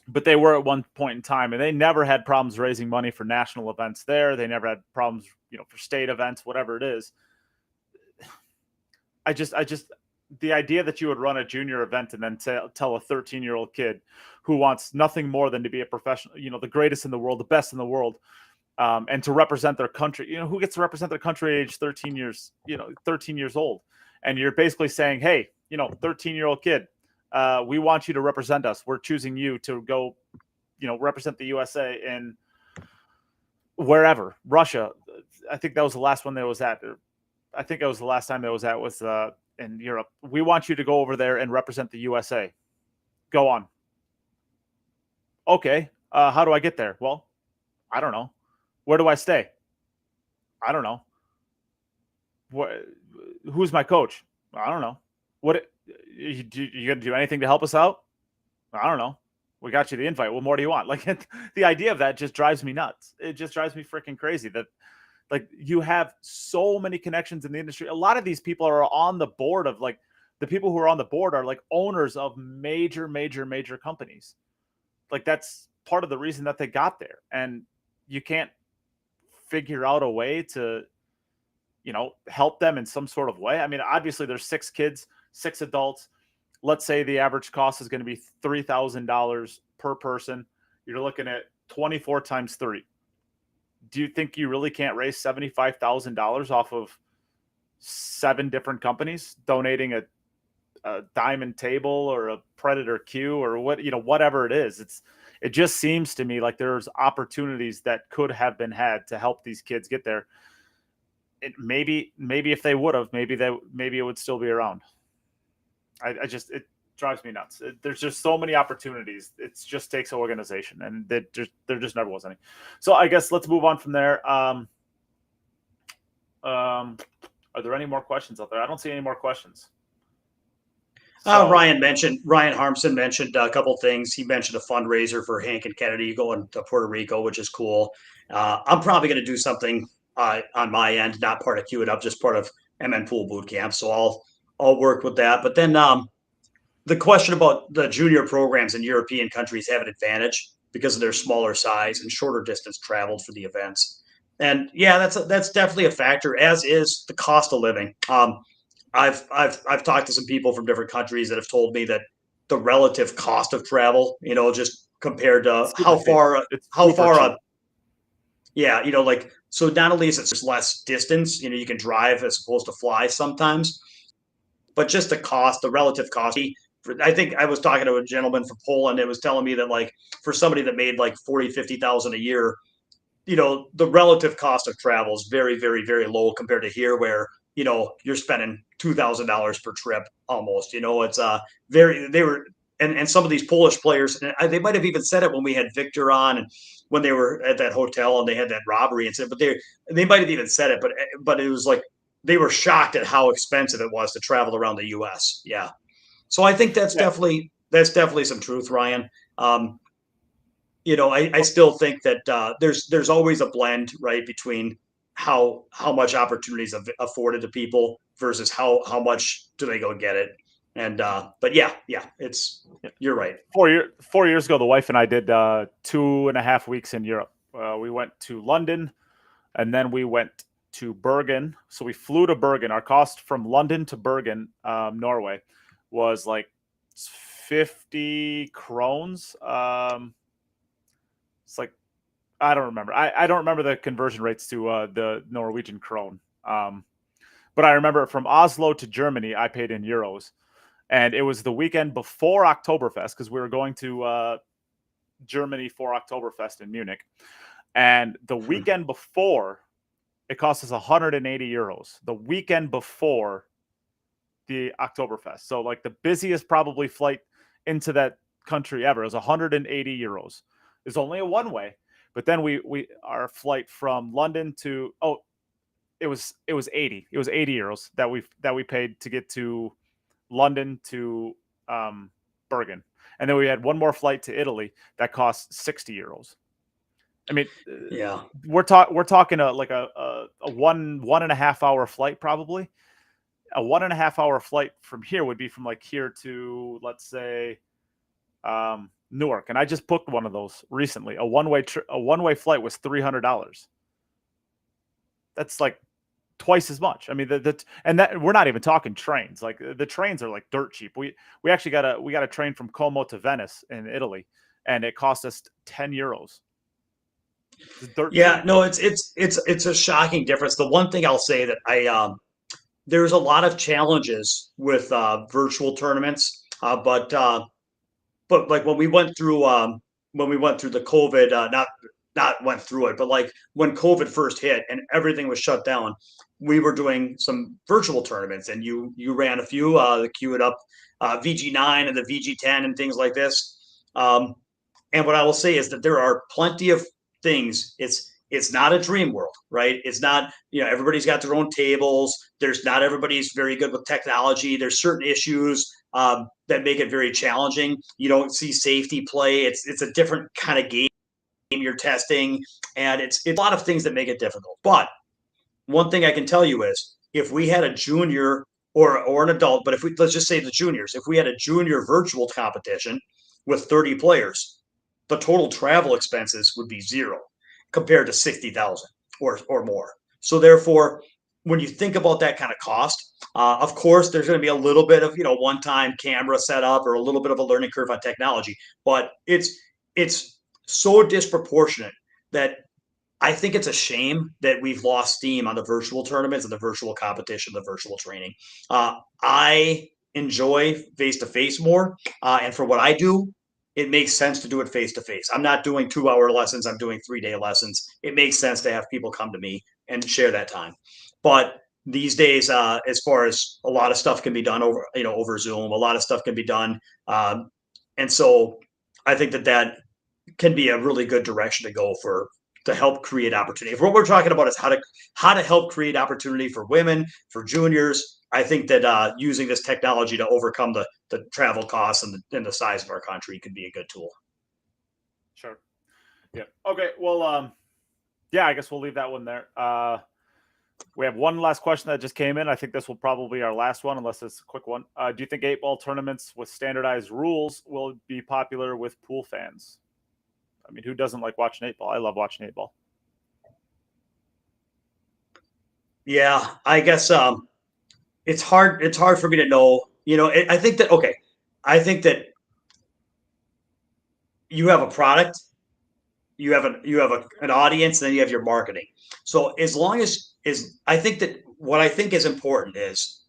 [SPEAKER 3] But they were at one point in time, and they never had problems raising money for national events there. They never had problems, for state events, whatever it is. I just the idea that you would run a junior event and then tell a 13-year-old kid who wants nothing more than to be a professional, the greatest in the world, the best in the world, and to represent their country, who gets to represent their country at age 13 years, 13 years old. And you're basically saying, hey, 13-year-old kid, we want you to represent us. We're choosing you to go, represent the USA in wherever, Russia. I think that was the last one that was at. I think it was the last time that was at was in Europe. We want you to go over there and represent the USA. Go on. Okay. How do I get there? Well, I don't know. Where do I stay? I don't know. Who's my coach? I don't know. You going to do anything to help us out? I don't know. We got you the invite. What more do you want? Like, the idea of that just drives me nuts. It just drives me freaking crazy that, like, you have so many connections in the industry. A lot of these people are on the board of, like, the people who are on the board are like owners of major companies. Like, that's part of the reason that they got there. And you can't figure out a way to, help them in some sort of way. I mean, obviously there's 6 kids, 6 adults. Let's say the average cost is going to be $3,000 per person. You're looking at 24 times 3. Do you think you really can't raise $75,000 off of 7 different companies donating a diamond table or a Predator Q or whatever it is? It just seems to me like there's opportunities that could have been had to help these kids get there. Maybe if they would have, maybe it would still be around. It drives me nuts. There's just so many opportunities. It just takes an organization, and there just never was any. So I guess let's move on from there. Are there any more questions out there? I don't see any more questions.
[SPEAKER 2] So, Ryan Harmson mentioned a couple things. He mentioned a fundraiser for Hank and Kennedy going to Puerto Rico, which is cool. I'm probably going to do something on my end, not part of Queue It Up, just part of MN Pool Boot Camp. So I'll work with that. But then the question about the junior programs in European countries have an advantage because of their smaller size and shorter distance traveled for the events. And yeah, that's definitely a factor, as is the cost of living. I've talked to some people from different countries that have told me that the relative cost of travel, just compared to
[SPEAKER 3] It's super cheap. It's
[SPEAKER 2] how
[SPEAKER 3] super
[SPEAKER 2] far
[SPEAKER 3] cheap.
[SPEAKER 2] yeah, like, so not only is it just less distance, you can drive as opposed to fly sometimes, but just the relative cost. I think I was talking to a gentleman from Poland. It was telling me that, like, for somebody that made like 40, 50,000 a year, the relative cost of travel is very, very, very low compared to here, where, you're spending $2,000 per trip almost. It's they were, and some of these Polish players, and they might have even said it when we had Victor on, and when they were at that hotel and they had that robbery incident, but they might have even said it, but it was like they were shocked at how expensive it was to travel around the US. Yeah. So I think that's
[SPEAKER 3] Yeah.
[SPEAKER 2] definitely some truth, Ryan. I still think that there's always a blend, right, between how much opportunities afforded to people versus how much do they go get it. And but yeah, you're right.
[SPEAKER 3] 4 years ago, the wife and I did 2.5 weeks in Europe. We went to London, and then we went to Bergen. So we flew to Bergen. Our cost from London to Bergen, Norway, was like 50 krones. It's like, I don't remember. I don't remember the conversion rates to the Norwegian krone. But I remember from Oslo to Germany, I paid in euros. And it was the weekend before Oktoberfest, because we were going to Germany for Oktoberfest in Munich. And the weekend before, it cost us 180 euros. The weekend before the Oktoberfest. So like the busiest probably flight into that country ever is 180 euros. It's only a one way. But then our flight from London to it was 80. It was 80 euros that we paid to get to London to Bergen. And then we had one more flight to Italy that cost 60 euros. I mean,
[SPEAKER 2] Yeah,
[SPEAKER 3] we're talking like a 1.5 hour flight, probably. A 1.5 hour flight from here would be from like here to, let's say, Newark. And I just booked one of those recently. A one-way flight was $300. That's like twice as much. I mean, and that we're not even talking trains. Like the trains are like dirt cheap. We actually got a train from Como to Venice in Italy, and it cost us 10 euros. It's dirt
[SPEAKER 2] yeah.
[SPEAKER 3] cheap.
[SPEAKER 2] No, it's a shocking difference. The one thing I'll say that there's a lot of challenges with virtual tournaments, but like when we went through the COVID, not went through it, but like when COVID first hit and everything was shut down, we were doing some virtual tournaments, and you ran a few, the queued up VG9 and the VG10 and things like this. And what I will say is that there are plenty of things. It's not a dream world, right? It's not, everybody's got their own tables. There's not everybody's very good with technology. There's certain issues that make it very challenging. You don't see safety play. It's a different kind of game you're testing, and it's a lot of things that make it difficult. But one thing I can tell you is, if we had a junior or an adult, but let's just say the juniors, if we had a junior virtual competition with 30 players, the total travel expenses would be zero compared to 60,000 or more. So therefore, when you think about that kind of cost, of course, there's going to be a little bit of one-time camera setup or a little bit of a learning curve on technology, but it's so disproportionate that I think it's a shame that we've lost steam on the virtual tournaments and the virtual competition, the virtual training. I enjoy face-to-face more, and for what I do, it makes sense to do it face-to-face. I'm not doing 2-hour lessons. I'm doing 3-day lessons. It makes sense to have people come to me and share that time. But these days, as far as a lot of stuff can be done over Zoom, a lot of stuff can be done. And so I think that can be a really good direction to go to help create opportunity. If what we're talking about is how to help create opportunity for women, for juniors, I think that using this technology to overcome the travel costs and the size of our country could be a good tool.
[SPEAKER 3] Sure. Yeah. Okay. Well, yeah, I guess we'll leave that one there. We have one last question that just came in. I think this will probably be our last one, unless it's a quick one. Do you think 8-ball tournaments with standardized rules will be popular with pool fans? I mean, who doesn't like watching 8-ball? I love watching 8-ball.
[SPEAKER 2] Yeah, I guess it's hard. It's hard for me to know. I think that okay. I think that you have a product, an audience, and then you have your marketing. So as long as is, I think that what I think is important is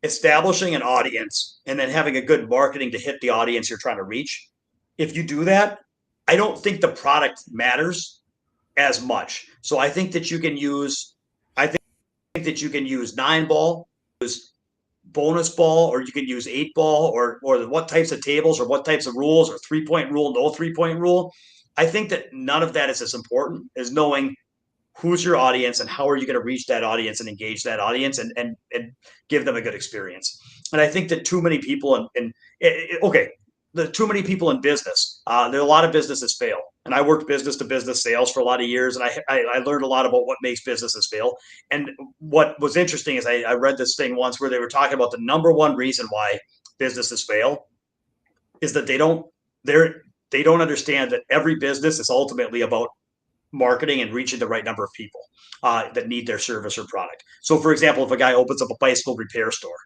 [SPEAKER 2] establishing an audience and then having a good marketing to hit the audience you're trying to reach. If you do that, I don't think the product matters as much. So I think that you can use. I think that you can use 9 ball, use bonus ball, or you can use 8 ball, or what types of tables or what types of rules, or 3 point rule, no 3 point rule. I think that none of that is as important as knowing who's your audience and how are you going to reach that audience and engage that audience and give them a good experience. And I think that too many people okay, the too many people in business, there are a lot of businesses fail. And I worked business to business sales for a lot of years, and I learned a lot about what makes businesses fail. And what was interesting is I read this thing once where they were talking about the number one reason why businesses fail is that they don't understand that every business is ultimately about marketing and reaching the right number of people that need their service or product. So, for example, if a guy opens up a bicycle repair store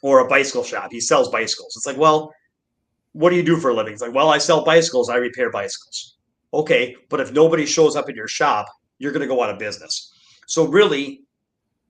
[SPEAKER 2] or a bicycle shop, he sells bicycles. It's like, well, what do you do for a living? It's like, well, I sell bicycles, I repair bicycles. Okay, but if nobody shows up in your shop, you're going to go out of business. So, really,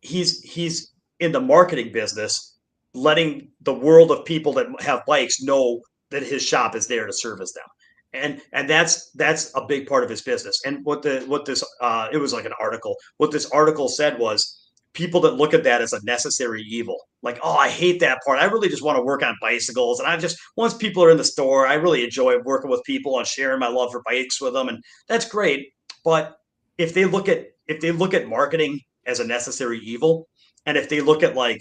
[SPEAKER 2] he's in the marketing business, letting the world of people that have bikes know that his shop is there to service them. And that's a big part of his business. And what this it was like an article. What this article said was people that look at that as a necessary evil. Like, oh, I hate that part. I really just want to work on bicycles. And I just once people are in the store, I really enjoy working with people and sharing my love for bikes with them. And that's great. But if they look at marketing as a necessary evil, and if they look at like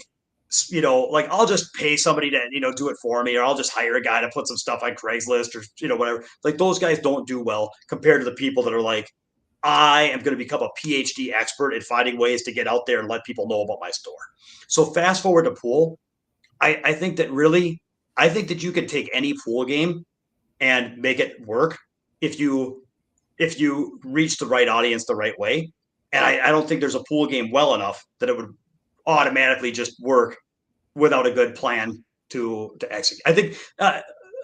[SPEAKER 2] I'll just pay somebody to do it for me, or I'll just hire a guy to put some stuff on Craigslist, or whatever. Like those guys don't do well compared to the people that are like, I am going to become a PhD expert at finding ways to get out there and let people know about my store. So fast forward to pool, I think that really, I think that you can take any pool game and make it work if you reach the right audience the right way. And I don't think there's a pool game well enough that it would automatically just work without a good plan to execute. I think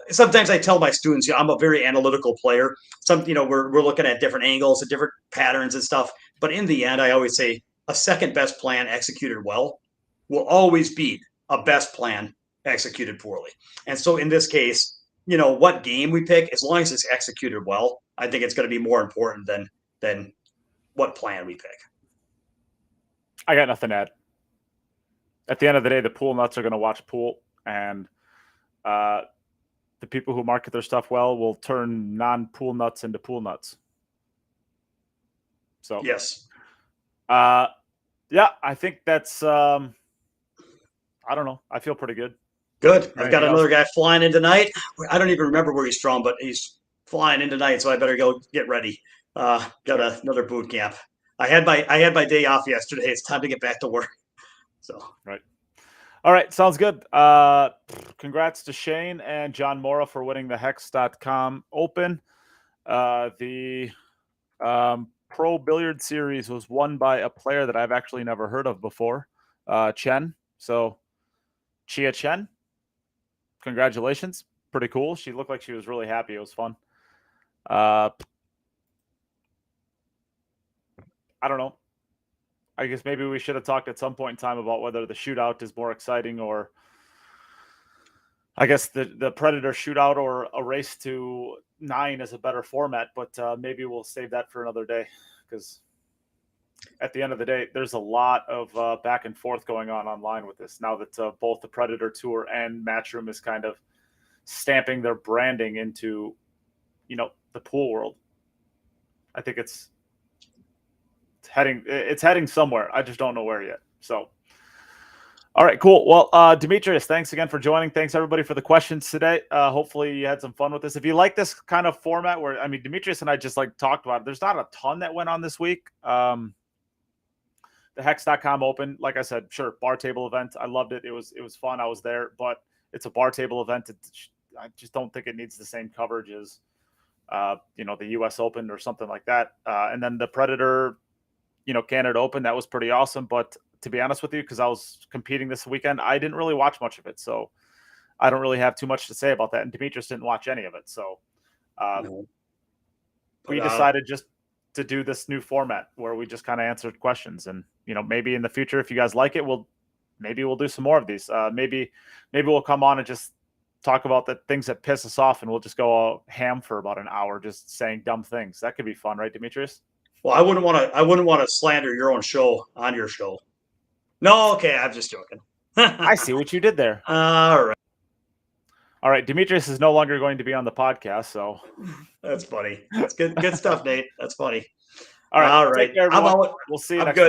[SPEAKER 2] sometimes I tell my students, I'm a very analytical player. We're looking at different angles and different patterns and stuff. But in the end, I always say a second best plan executed well will always beat a best plan executed poorly. And so in this case, what game we pick, as long as it's executed well, I think it's going to be more important than what plan we pick.
[SPEAKER 3] I got nothing to add. At the end of the day, the pool nuts are going to watch pool, and the people who market their stuff well will turn non-pool nuts into pool nuts. So
[SPEAKER 2] yes,
[SPEAKER 3] yeah, I think that's. I don't know. I feel pretty good.
[SPEAKER 2] Good. I've got another guy flying in tonight. I don't even remember where he's from, but he's flying in tonight, so I better go get ready. Got another boot camp. I had my day off yesterday. It's time to get back to work. So
[SPEAKER 3] right. All right, sounds good. Congrats to Shane and John Morra for winning the Hex.com Open. The Pro Billiard Series was won by a player that I've actually never heard of before, Chen. So, Chia Chen, congratulations. Pretty cool. She looked like she was really happy. It was fun. I don't know. I guess maybe we should have talked at some point in time about whether the shootout is more exciting, or I guess the Predator shootout or a race to 9 is a better format, but maybe we'll save that for another day, because at the end of the day, there's a lot of back and forth going on online with this now that both the Predator Tour and Matchroom is kind of stamping their branding into, the pool world. I think it's heading somewhere. I just don't know where yet. So, all right, cool. Well, Demitrius, thanks again for joining. Thanks everybody for the questions today. Hopefully you had some fun with this. If you like this kind of format where, Demitrius and I just talked about it, there's not a ton that went on this week. The Hex.com Open, like I said, sure, bar table event. I loved it. It was fun. I was there, but it's a bar table event. I just don't think it needs the same coverage as, the U.S. Open or something like that. And then the Predator Canada Open. That was pretty awesome. But to be honest with you, because I was competing this weekend, I didn't really watch much of it. So I don't really have too much to say about that. And Demitrius didn't watch any of it. So
[SPEAKER 2] No.
[SPEAKER 3] we
[SPEAKER 2] But,
[SPEAKER 3] decided just to do this new format where we just kind of answered questions. And, maybe in the future, if you guys like it, we'll do some more of these. Maybe we'll come on and just talk about the things that piss us off, and we'll just go ham for about an hour just saying dumb things. That could be fun, right, Demitrius?
[SPEAKER 2] Well, I wouldn't want to slander your own show on your show. No, okay, I'm just joking.
[SPEAKER 3] I see what you did there.
[SPEAKER 2] All
[SPEAKER 3] right, Demitrius is no longer going to be on the podcast, so
[SPEAKER 2] that's funny. That's good stuff, Nate. That's funny.
[SPEAKER 3] All right,
[SPEAKER 2] All right.
[SPEAKER 3] take care,
[SPEAKER 2] How
[SPEAKER 3] everyone.
[SPEAKER 2] about
[SPEAKER 3] We'll see you
[SPEAKER 2] I'm
[SPEAKER 3] next
[SPEAKER 2] good.
[SPEAKER 3] week.